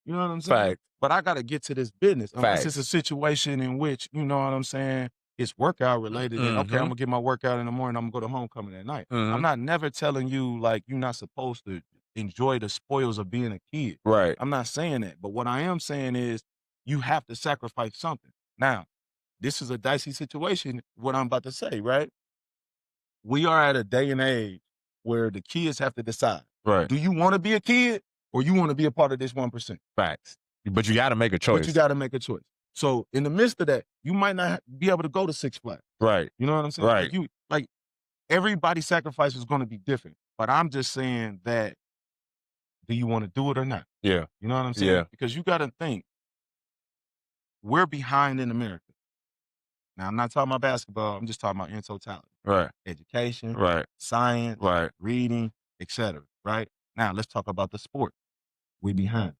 know what I'm saying? Fact. But I gotta get to this business. Unless it's a Facts. situation in which, you know what I'm saying, it's workout related. And, okay, I'm gonna get my workout in the morning, I'm gonna go to homecoming at night. I'm not never telling you like you're not supposed to enjoy the spoils of being a kid. Right. I'm not saying that. But what I am saying is you have to sacrifice something. Now, this is a dicey situation, what I'm about to say, right? We are at a day and age where the kids have to decide. Right. Do you want to be a kid or you want to be a part of this 1%? Facts. But you got to make a choice. But you got to make a choice. So in the midst of that, you might not be able to go to Six Flags. Right. You know what I'm saying? Right. Like everybody's sacrifice is going to be different. But I'm just saying that, do you want to do it or not? Yeah. You know what I'm saying? Yeah. Because you got to think, we're behind in America. Now, I'm not talking about basketball. I'm just talking about in totality. Right. Education, Right. science, Right. reading, etc. Right? Now, let's talk about the sport. We behind.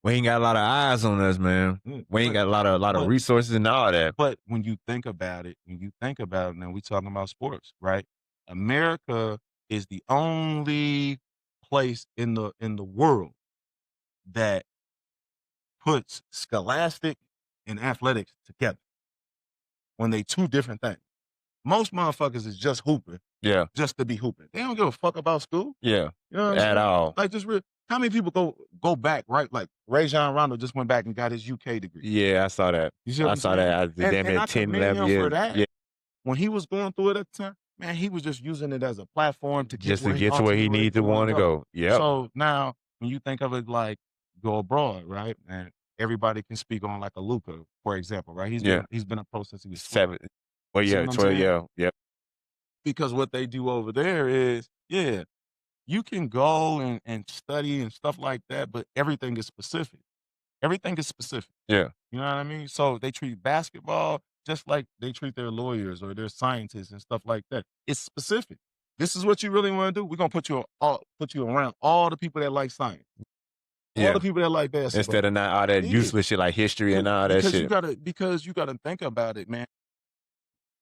We ain't got a lot of eyes on us, man. We ain't got a lot of resources and all that. But when you think about it, now we talking about sports, right? America is the only place in the world that puts scholastic and athletics together when they two different things. Most motherfuckers is just hooping. Yeah. Just to be hooping. They don't give a fuck about school. Yeah. You know what I'm At saying? all. Like just how many people go back, right? Like Rajon Rondo just went back and got his UK degree. Yeah, I saw that. You see what I'm saying? I damn near 10, 11 years. For that. Yeah. When he was going through it at the time, man, he was just using it as a platform to get to where he needs to want to go. Yeah. So now when you think of it like go abroad, right? And everybody can speak on like a Luka, for example, right? He's been a pro since he was 7. Well, yeah, 12, yeah. Because what they do over there is, you can go and study and stuff like that, but everything is specific. Everything is specific. Yeah. You know what I mean? So they treat basketball just like they treat their lawyers or their scientists and stuff like that. It's specific. This is what you really want to do. We're gonna put you around all the people that like science. All the people that like basketball. Instead of not all that useless shit like history and all that shit. Because you gotta think about it, man.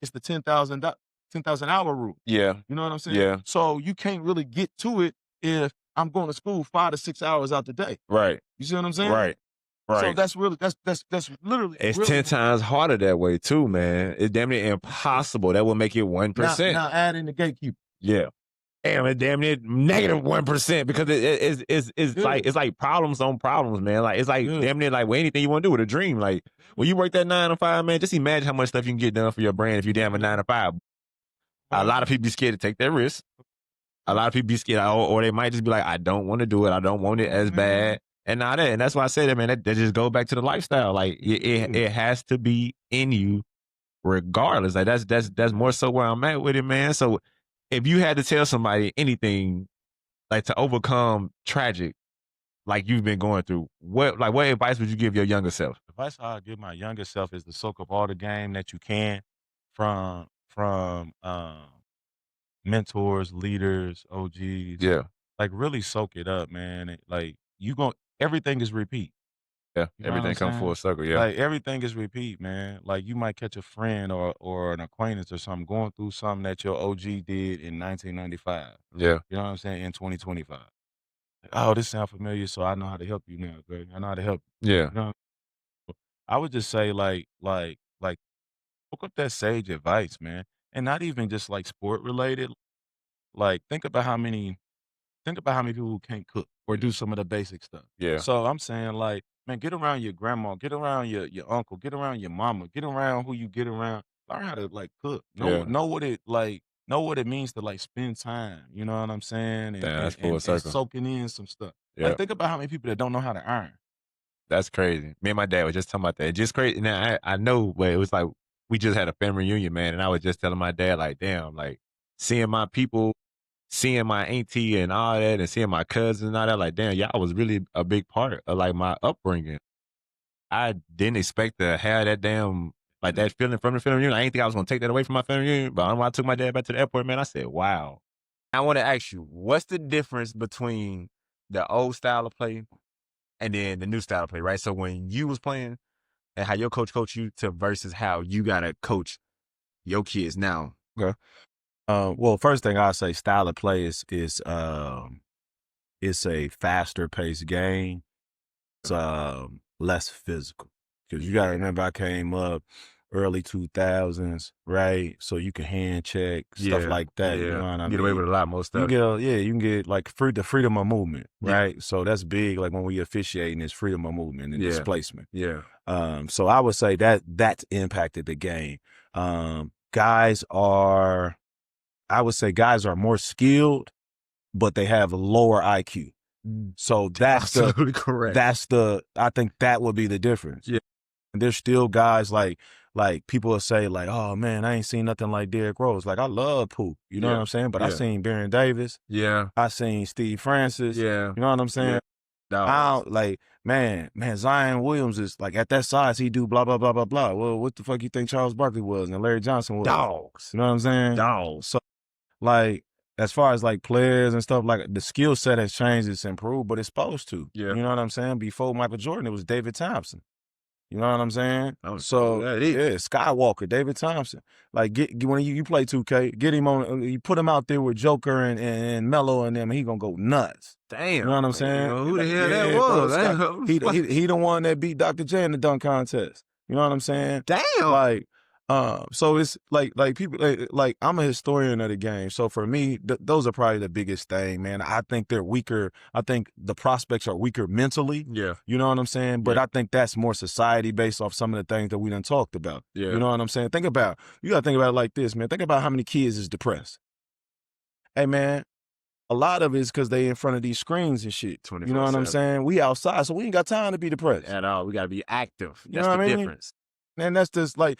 It's the 10,000 hour rule. Yeah. You know what I'm saying? Yeah. So you can't really get to it if I'm going to school 5 to 6 hours out the day. Right. You see what I'm saying? Right. So that's literally. It's 10 times harder that way too, man. It's damn near impossible. That will make it 1%. Now add in the gatekeeper. Yeah. Damn, it's damn near negative 1% because it's like problems on problems, man. Like it's like damn near like anything you want to do with a dream. Like when you work that 9 to 5, man, just imagine how much stuff you can get done for your brand if you damn a 9 to 5. A lot of people be scared to take that risk. A lot of people be scared, or they might just be like, I don't want to do it. I don't want it as bad. And not that. And that's why I say that, man, that just goes back to the lifestyle. Like it has to be in you regardless. Like that's more so where I'm at with it, man. So if you had to tell somebody anything like to overcome tragic like you've been going through, what advice would you give your younger self? The advice I give my younger self is to soak up all the game that you can from mentors, leaders, OGs. Yeah. Like really soak it up, man. Like everything is repeat. Yeah. You know Everything comes full circle. Yeah. Like everything is repeat, man. Like you might catch a friend or an acquaintance or something going through something that your OG did in 1995. Yeah. You know what I'm saying? In 2025. Like, oh, this sounds familiar, so I know how to help you now, Greg. I know how to help you. Yeah. You know? I would just say like look up that sage advice, man. And not even just like sport related. Like think about how many people who can't cook or do some of the basic stuff. Yeah. So I'm saying like, man, get around your grandma, get around your uncle, get around your mama, get around who you get around. learn how to like cook. Yeah. Know what it means to like spend time. You know what I'm saying? And Damn, and that's full and, and circle. soaking in some stuff. Like Yeah. think about how many people that don't know how to iron. That's crazy. Me and my dad was just talking about that. It's just crazy. Now I know, but it was like we just had a family reunion, man, and I was just telling my dad, like, damn, like seeing my people, seeing my auntie and all that, and seeing my cousins and all that, like, damn, y'all was really a big part of like my upbringing. I didn't expect to have that damn like that feeling from the family reunion. I didn't think I was gonna take that away from my family reunion, but when I took my dad back to the airport, man, I said, wow. I want to ask you, what's the difference between the old style of play and then the new style of play, right? So when you was playing and how your coach coached you to versus how you gotta coach your kids now. Okay. Well, first thing I say, style of play is it's a faster paced game. It's less physical because you got to remember I came up early 2000s, right? So you can hand check stuff like that. You know what I Get away mean? with a lot more You stuff. get you can get like the freedom of movement, Yeah. right? So that's big. Like when we officiating, is freedom of movement and displacement. Yeah. So I would say that's impacted the game. I would say guys are more skilled, but they have lower IQ. So that's absolutely correct. I think that would be the difference. Yeah. And there's still guys like people will say like, oh man, I ain't seen nothing like Derrick Rose. Like I love Poop, you know what I'm saying? But I seen Baron Davis. Yeah. I seen Steve Francis. Yeah. You know what I'm saying? I don't, like, man, Zion Williams is like at that size, he do blah, blah, blah, blah, blah. Well, what the fuck you think Charles Barkley was and Larry Johnson was? Dogs. You know what I'm saying? Dogs. So like, as far as like players and stuff, like the skill set has changed, it's improved, but it's supposed to. Yeah. You know what I'm saying? Before Michael Jordan, it was David Thompson. You know what I'm saying? So Skywalker, David Thompson. Like when you play 2K, get him on. You put him out there with Joker and Melo and them, he gonna go nuts. Damn. You know what I'm saying? Who the hell that was? He the one that beat Dr. J in the dunk contest. You know what I'm saying? Damn. Like, so it's like people like I'm a historian of the game. So for me, those are probably the biggest thing, man. I think they're weaker. I think the prospects are weaker mentally. Yeah. You know what I'm saying? But I think that's more society based off some of the things that we done talked about. Yeah. You know what I'm saying? You gotta think about it like this, man. Think about how many kids is depressed. Hey man, a lot of it is because they in front of these screens and shit. You know what I'm saying? We outside, so we ain't got time to be depressed. At all. We gotta be active. You That's know the what I mean? difference. And that's just like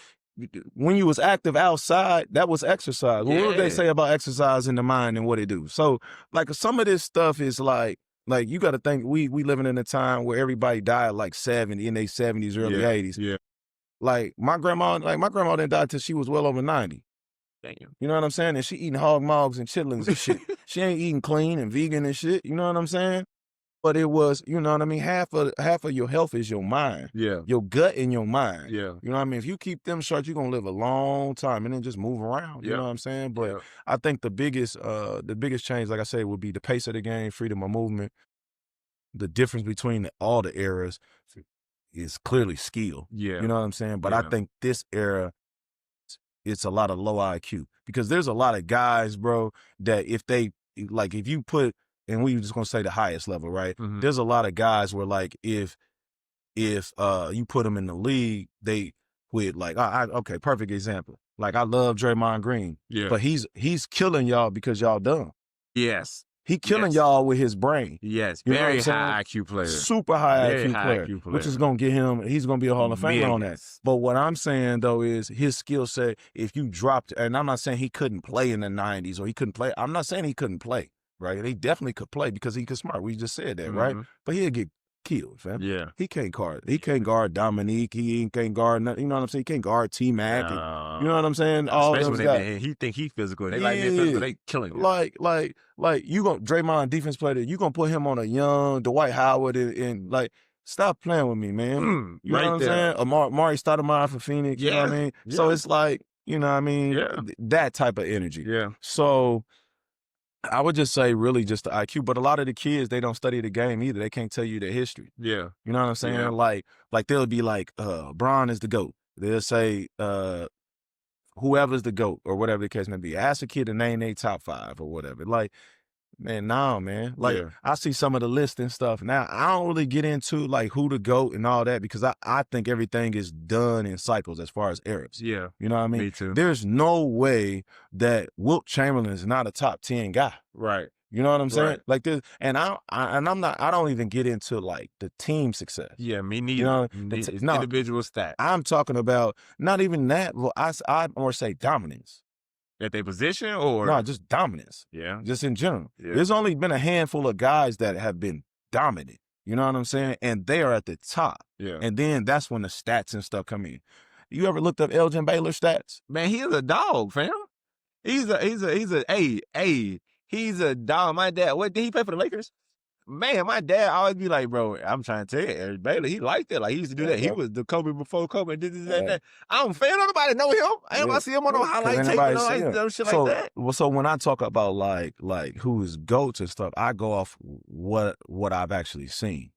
when you was active outside, that was exercise. What would they say about exercise in the mind and what it do? So like some of this stuff is like you got to think we living in a time where everybody died like 70 in their 70s, early 80s. Yeah. Like my grandma didn't die till she was well over 90. Damn. You know what I'm saying? And she eating hog mogs and chitlins and shit. She ain't eating clean and vegan and shit. You know what I'm saying? But it was, you know what I mean? Half of your health is your mind. Yeah. Your gut and your mind. Yeah. You know what I mean? If you keep them short, you're gonna live a long time and then just move around. You know what I'm saying? But I think the biggest change, like I said, would be the pace of the game, freedom of movement. The difference between all the eras is clearly skill. Yeah. You know what I'm saying? But I think this era, it's a lot of low IQ because there's a lot of guys, bro, that if you put, and we just gonna say the highest level, right? Mhm. There's a lot of guys where like if you put them in the league, they would like, okay, perfect example. Like I love Draymond Green, but he's killing y'all because y'all dumb. Yes. He killing y'all with his brain. Yes. You know Very what I'm high saying? IQ player. Super high Very IQ high player, IQ player. which is gonna get him. He's gonna be a Hall of Famer on that. Millions. But what I'm saying though is his skill set. If you dropped, and I'm not saying he couldn't play in the '90s or he couldn't play. I'm not saying he couldn't play. Right? He definitely could play because he could smart. We just said that, right? But he'll get killed, fam. Yeah. He can't guard. He can't guard Dominique. He can't guard nothing. You know what I'm saying? He can't guard T-Mac. You know what I'm saying? All especially those when guys. he think he physical. They like me physical. They killing him. Like you gonna Draymond defense player. You gonna put him on a young Dwight Howard and like stop playing with me, man. You know what I'm saying? Amari Stoudemire for Phoenix. You know what I mean? So it's like, you know what I mean? That type of energy. Yeah. So I would just say really just the IQ, but a lot of the kids, they don't study the game either. They can't tell you their history. Yeah. You know what I'm saying? Yeah. Like they'll be like, Bron is the GOAT. They'll say, whoever's the GOAT or whatever the case may be. Ask a kid to name their top 5 or whatever. Like, Man, nah, man. Like Yeah. I see some of the list and stuff. Now I don't really get into like who to GOAT and all that because I think everything is done in cycles as far as eras. Yeah. You know what I mean? Me too. There's no way that Wilt Chamberlain is not a top 10 guy. Right. You know what I'm saying? Right. Like this, and I don't even get into like the team success. Yeah, me neither. You know, It's no, individual stats. I'm talking about not even that. Well, I'd more say dominance. At their position or No, just dominance. yeah. Just in general. Yeah. There's only been a handful of guys that have been dominant. You know what I'm saying? And they are at the top. Yeah. And then that's when the stats and stuff come in. You ever looked up Elgin Baylor's stats? Man, he's a dog, fam. He's a dog. My dad, what did he play for the Lakers? Man, my dad always be like, bro, I'm trying to tell you, Eric Baylor, he liked that. Like, he used to do that. He was the Kobe before Kobe and did this, that, that. I don't fan nobody know him. I ain't see him on no highlight tape and shit like that. Well, so when I talk about like who's GOATs and stuff, I go off what I've actually seen.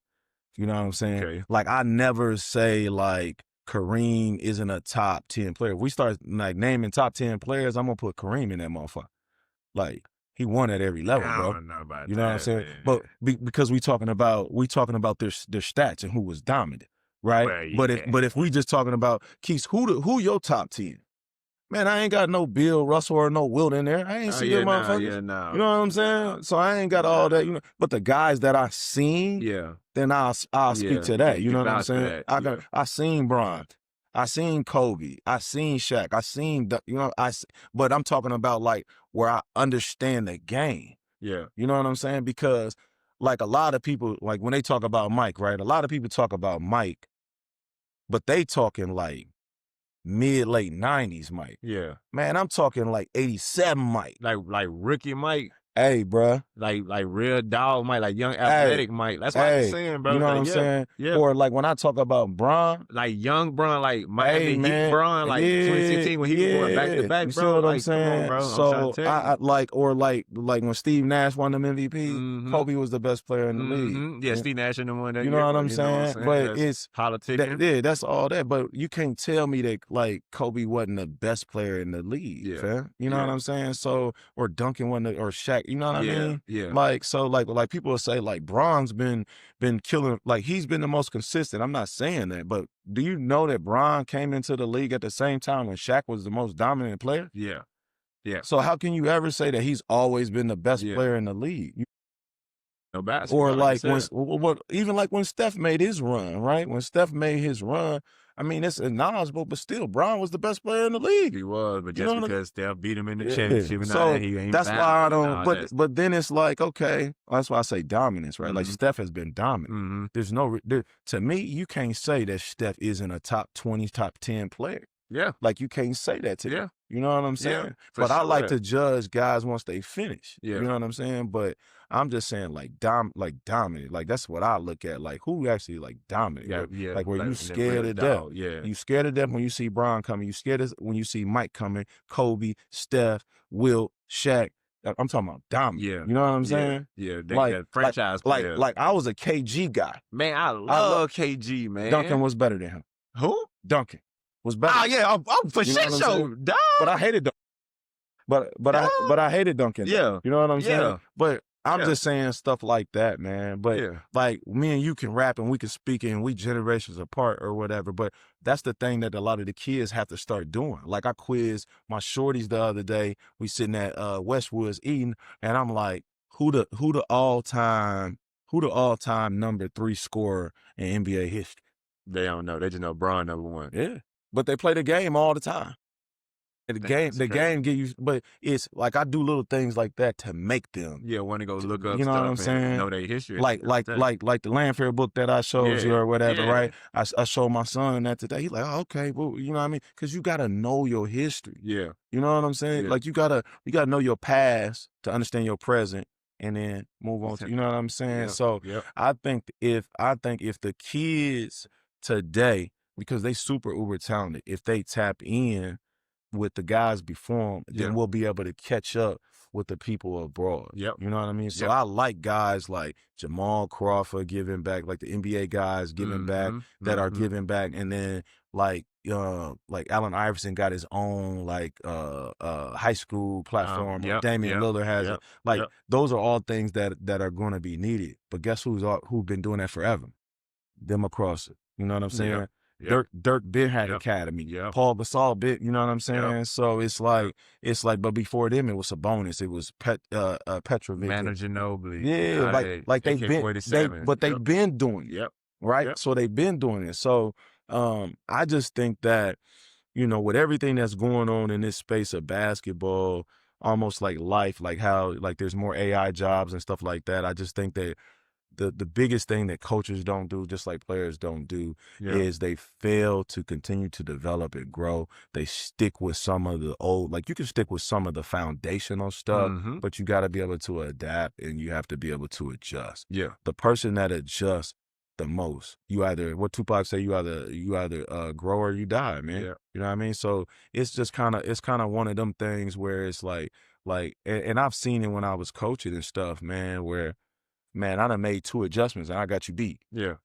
You know what I'm saying? Okay. Like, I never say like Kareem isn't a top 10 player. If we start like naming top 10 players, I'm gonna put Kareem in that motherfucker. Like, he won at every level, bro. I don't know about you know that, what I'm saying? Man. But because we talking about their stats and who was dominant, right? Well, yeah. But if we just talking about Keith, who your top 10? Man, I ain't got no Bill Russell or no Wilt in there. I ain't see them motherfuckers. Yeah, no. You know what I'm saying? So I ain't got all that, you know. But the guys that I seen, Yeah. then I'll speak to that. You know what I'm saying? I seen Bron. I seen Kobe. I seen Shaq. I seen, but I'm talking about like where I understand the game. Yeah. You know what I'm saying? Because like a lot of people, like when they talk about Mike, right? A lot of people talk about Mike, but they talking like mid-late 90s Mike. Yeah. Man, I'm talking like 87 Mike. Like rookie Mike. Hey, bruh. Like real dog Mike, like young athletic Mike. That's what I'm saying, bro. You know what I'm saying? Yeah. Or like when I talk about Bron. Like young Bron, like Miami Heat Bron, like 2016 when he was going back to back, bro. You see what like, I'm saying? Come on, bro. So I like when Steve Nash won them MVP, Kobe was the best player in the league. Yeah, Steve Nash in the one that you know what I'm saying? But it's politics. That's all that. But you can't tell me that like Kobe wasn't the best player in the league, fam. You know what I'm saying? So or Duncan wasn't or Shaq, you know what I mean? Yeah. Like so like people will say like Bron's been killing, like he's been the most consistent. I'm not saying that, but do you know that Bron came into the league at the same time when Shaq was the most dominant player? Yeah. Yeah. So how can you ever say that he's always been the best player in the league? No basketball. Or like even like when Steph made his run, right? When Steph made his run, I mean, it's acknowledgeable, but still, Bron was the best player in the league. He was, but just because Steph beat him in the championship, so he ain't that's why I don't. But then it's like, okay, that's why I say dominance, right? Like Steph has been dominant. There's to me, you can't say that Steph isn't a top 20, top 10 player. Yeah, like you can't say that to me. You know what I'm saying? Yeah, but I like to judge guys once they finish. Yeah. You know what I'm saying? But I'm just saying like dominant. Like that's what I look at. Like who actually like dominant. Yeah. Like where you scared to death. Yeah. You scared to death when you see Bron coming. You scared when you see Mike coming, Kobe, Steph, Wilt, Shaq. I'm talking about dominant. Yeah. You know what I'm saying? Yeah. They franchise players. Like I was a KG guy. Man, I love KG, man. Duncan was better than him. Who? Duncan was better. Oh yeah, I'm for sure. Dog. But I hated Duncan. But I hated Duncan. Yeah. You know what I'm saying? Yeah. But I'm just saying stuff like that, man. But Yeah. like me and you can rap and we can speak and we generations apart or whatever. But that's the thing that a lot of the kids have to start doing. Like I quizzed my shorties the other day. We sitting at Westwoods eating, and I'm like, who the all-time number 3 scorer in NBA history? They don't know. They just know Bron number 1. Yeah. But they play the game all the time. And the game give you, but it's like I do little things like that to make them. Yeah, want to go look up. You know stuff what I'm saying? And know their history. Like the Landfair book that I showed you or whatever, right? I showed my son that today. He's like, oh, okay, well, you know what I mean? Because you gotta know your history. Yeah. You know what I'm saying? Yeah. Like you gotta know your past to understand your present and then move on to, you know what I'm saying? Yeah. So I think if the kids today, because they super uber talented, if they tap in with the guys before them, then we'll be able to catch up with the people abroad. Yep. You know what I mean? So Yep. I like guys like Jamal Crawford giving back, like the NBA guys giving back that are giving back, and then like Allen Iverson got his own like high school platform, or Damian Lillard has it. Like those are all things that are going to be needed. But guess who's been doing that forever? Them across it. You know what I'm saying? Dirk been had academy. Paul Gasol been, you know what I'm saying? So it's like, but before them it was Sabonis, it was Petrovic, Manu Ginobili. Yeah, like they've been doing it. Right? So they've been doing it. So I just think that, you know, with everything that's going on in this space of basketball, almost like life, like how like there's more AI jobs and stuff like that. I just think that the biggest thing that coaches don't do, just like players don't do, is they fail to continue to develop and grow. They stick with some of the old, like you can stick with some of the foundational stuff, but you got to be able to adapt and you have to be able to adjust. The person that adjusts the most, you either, what Tupac say, you either grow or you die, man. You know what I mean? So it's just kind of one of them things where it's like, and I've seen it when I was coaching and stuff, man, where, man, I done made 2 adjustments and I got you beat. You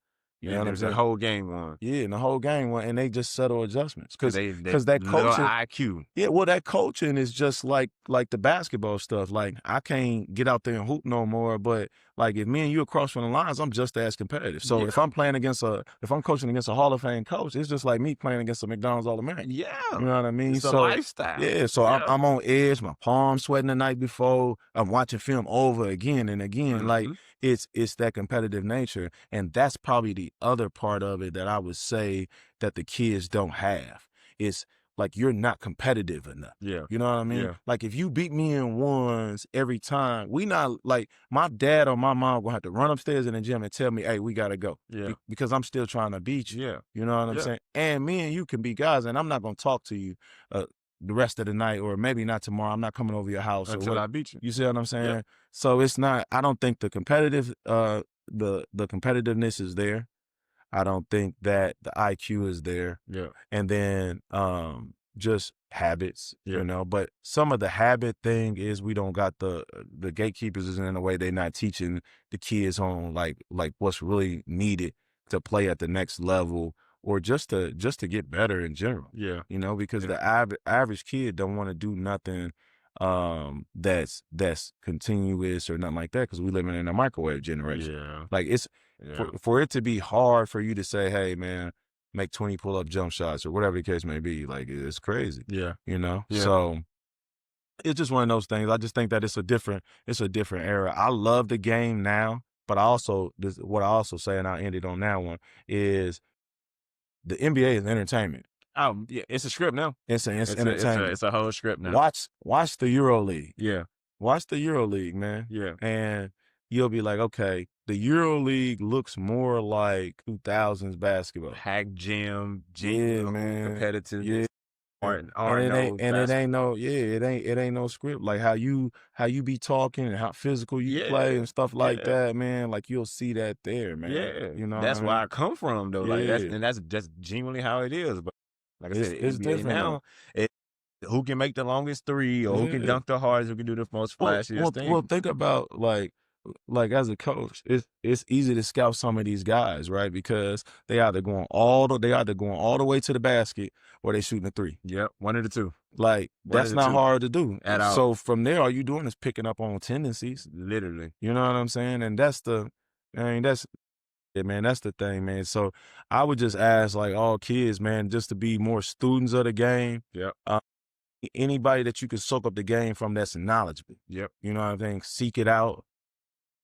know what I'm saying? The whole game won. And the whole game won, and they just settle adjustments because that coaching IQ. Well, that coaching is just like the basketball stuff. Like I can't get out there and hoop no more, but like if me and you across from the lines, I'm just as competitive. So if I'm coaching against a Hall of Fame coach, it's just like me playing against a McDonald's All-American. You know what I mean? It's a lifestyle. So I'm on edge, my palms sweating the night before. I'm watching film over again and again. Like it's that competitive nature, and that's probably the other part of it that I would say that the kids don't have. It's like you're not competitive enough. You know what I mean? Like if you beat me in ones every time, we not like my dad or my mom gonna have to run upstairs in the gym and tell me, hey, we gotta go. Because I'm still trying to beat you. You know what I'm saying? And me and you can be guys, and I'm not gonna talk to you the rest of the night, or maybe not tomorrow. I'm not coming over your house until I beat you. You see what I'm saying? So it's not, I don't think the competitive the competitiveness is there. I don't think that the IQ is there. And then just habits, you know. But some of the habit thing is we don't got the gatekeepers is in a way they're not teaching the kids on like what's really needed to play at the next level, or just to get better in general. You know, because the average kid don't want to do nothing that's continuous or nothing like that, because we living in a microwave generation. Like it's for it to be hard for you to say, hey man, make 20 pull-up jump shots or whatever the case may be, like it's crazy. You know? So it's just one of those things. I just think that it's a different era. I love the game now, but what I also say, and I'll end it on that one, is the NBA is entertainment. Oh yeah, it's a script now. It's entertainment. It's a whole script now. Watch the EuroLeague. Watch the EuroLeague, man. And you'll be like, okay, the EuroLeague looks more like 2000s basketball. Hack gym, man. competitive. It ain't no script. Like how you be talking and how physical you play and stuff like that, man. Like you'll see that there, man. You know, that's where I come from though. Like that's just genuinely how it is. But like I said, it's different now. Who can make the longest three, or who can dunk the hardest, who can do the most flashiest thing. Well, think about like as a coach, it's easy to scout some of these guys, right? Because they either going all the way to the basket, or they shooting a three. One of the two. Like that's not hard to do at all. So from there, all you doing is picking up on tendencies, literally. You know what I'm saying? And that's the thing, man. So I would just ask like all kids, man, just to be more students of the game. Anybody that you can soak up the game from that's knowledgeable. You know what I mean? Seek it out.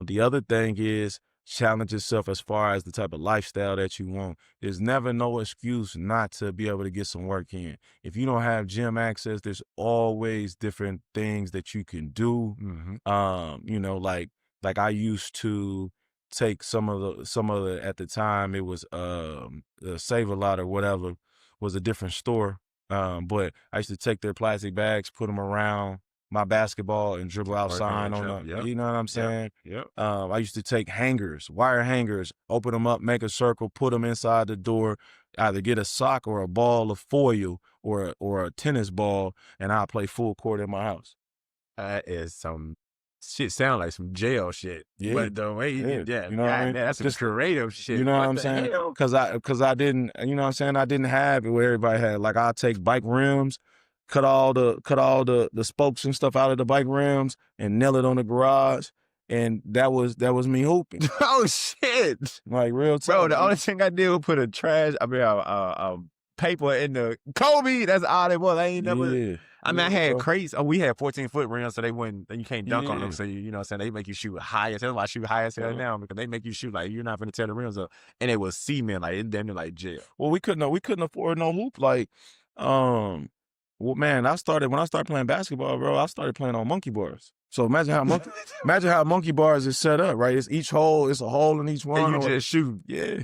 The other thing is challenge yourself as far as the type of lifestyle that you want. There's never no excuse not to be able to get some work in. If you don't have gym access, there's always different things that you can do. You know, like I used to take some of the at the time it was Save a Lot or whatever was a different store. But I used to take their plastic bags, put them around my basketball and dribble outside on them. You know what I'm saying? I used to take wire hangers, open them up, make a circle, put them inside the door, either get a sock or a ball of foil or a tennis ball, and I'll play full court in my house. That is some shit. Sound like some jail shit. Yeah. But the way you did that, You know what I mean? man, that's some Just, creative shit. you know what I'm the saying? hell? Cause I didn't, you know what I'm saying? I didn't have it where everybody had. Like I'll take bike rims, cut all the spokes and stuff out of the bike rims and nail it on the garage. And that was me hooping. Oh shit, Like real talk. bro. The only thing I did was put a paper in the Kobe. That's all it was. I ain't never. Yeah. I mean, I had bro. crates. Oh, we had 14-foot rims, so you can't dunk on them. Yeah. So you know what I'm saying? They make you shoot high as hell. I shoot high as hell now because they make you shoot like you're not gonna tear the rims up. And it was cement, like it damn near like jail. Well, we couldn't afford no hoop. Like, well, man, when I started playing basketball, bro, I started playing on monkey bars. So imagine how monkey bars is set up, right? It's a hole in each one. And you just shoot. Yeah.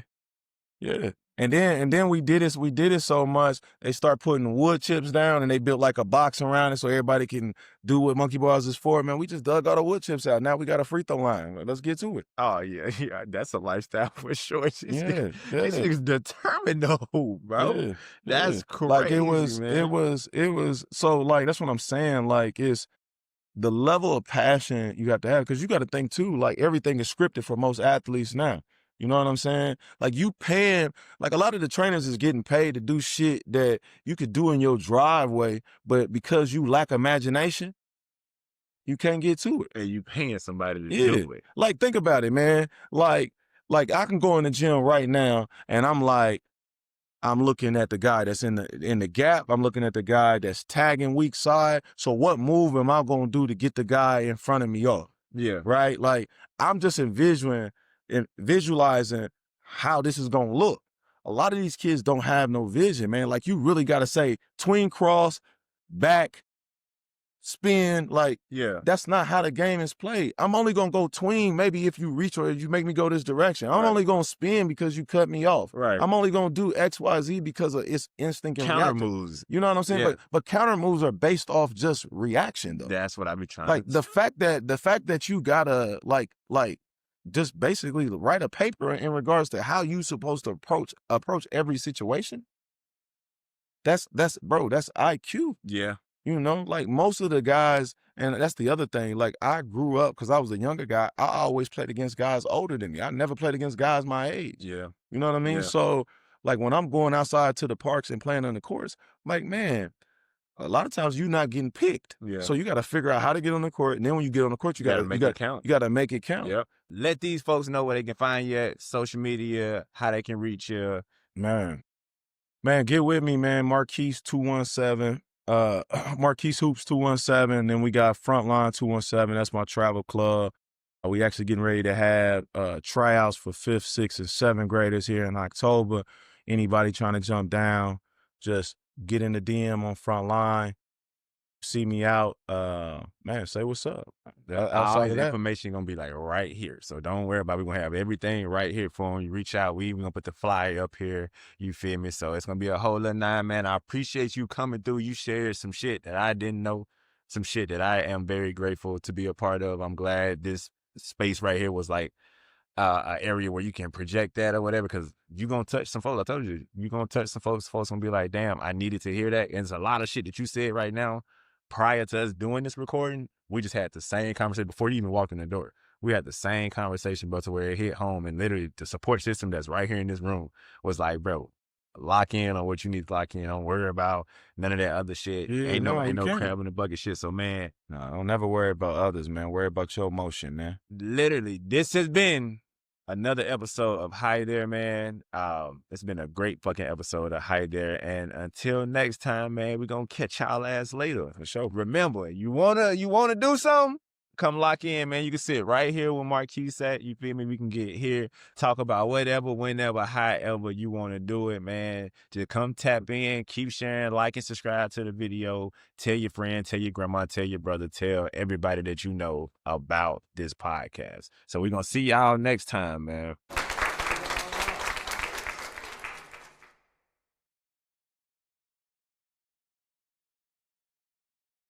Yeah. And then we did it so much, they start putting wood chips down and they built like a box around it so everybody can do what monkey bars is for. Man, we just dug all the wood chips out. Now we got a free throw line. Let's get to it. Oh yeah, that's a lifestyle for sure. Yeah. This nigga's determined though, bro. Yeah, That's crazy. Like it man. was so like that's what I'm saying. Like it's the level of passion you got to have, because you got to think too, like everything is scripted for most athletes now. You know what I'm saying? Like you paying, like a lot of the trainers is getting paid to do shit that you could do in your driveway, but because you lack imagination, you can't get to it. And you paying somebody to Yeah. do it. Like think about it, man. Like I can go in the gym right now and I'm looking at the guy that's in the gap. I'm looking at the guy that's tagging weak side. So what move am I gonna do to get the guy in front of me off? Yeah. Right? Like I'm just visualizing how this is gonna look. A lot of these kids don't have no vision, man. Like you really gotta say tween cross, back, spin, like Yeah. that's not how the game is played. I'm only gonna go tween maybe if you reach or if you make me go this direction. I'm Right. only gonna spin because you cut me off. Right. I'm only gonna do X, Y, Z because of its instinct and Counter reaction. moves. You know what I'm saying? Yeah. But counter moves are based off just reaction though. That's what I be trying. Like to the fact that you gotta like just basically write a paper in regards to how you supposed to approach every situation. That's IQ. Yeah. You know, like most of the guys, and that's the other thing. Like I grew up because I was a younger guy. I always played against guys older than me. I never played against guys my age. Yeah. You know what I mean? Yeah. So like when I'm going outside to the parks and playing on the courts, like man, a lot of times you're not getting picked. Yeah. So you got to figure out how to get on the court, and then when you get on the court, you got to make it count. You got to make it count. Yep. Let these folks know where they can find you at, social media, how they can reach you. Man, get with me, man. Marques 217. Marques Hoops 217. Then we got Frontline 217. That's my travel club. We actually getting ready to have tryouts for 5th, 6th, and 7th graders here in October. Anybody trying to jump down, just get in the DM on Frontline. See me out, man, say what's up. All Outside the of that, information gonna be like right here. So don't worry about it. We're gonna have everything right here for them. You reach out, we even gonna put the flyer up here. You feel me? So it's gonna be a whole little nine, man. I appreciate you coming through. You shared some shit that I didn't know, some shit that I am very grateful to be a part of. I'm glad this space right here was like an area where you can project that or whatever, because you're gonna touch some folks. I told you, you're gonna touch some folks. Folks gonna be like, damn, I needed to hear that. And it's a lot of shit that you said right now. Prior to us doing this recording, we just had the same conversation before you even walked in the door. We had the same conversation, but to where it hit home, and literally the support system that's right here in this room was like, bro, lock in on what you need to lock in. Don't worry about none of that other shit. Yeah, ain't no can't. crab in the bucket shit. So man, No, don't never worry about others, man. Worry about your emotion, man. literally, this has been another episode of Hi There, man. It's been a great fucking episode of Hi There. And until next time, man, we're gonna catch y'all ass later. For sure. Remember, you wanna do something? Come lock in, man. You can sit right here with Marques at. You feel me? We can get here, talk about whatever, whenever, however you want to do it, man. Just come tap in, keep sharing, like and subscribe to the video. Tell your friend, tell your grandma, tell your brother, tell everybody that you know about this podcast. So we're going to see y'all next time, man.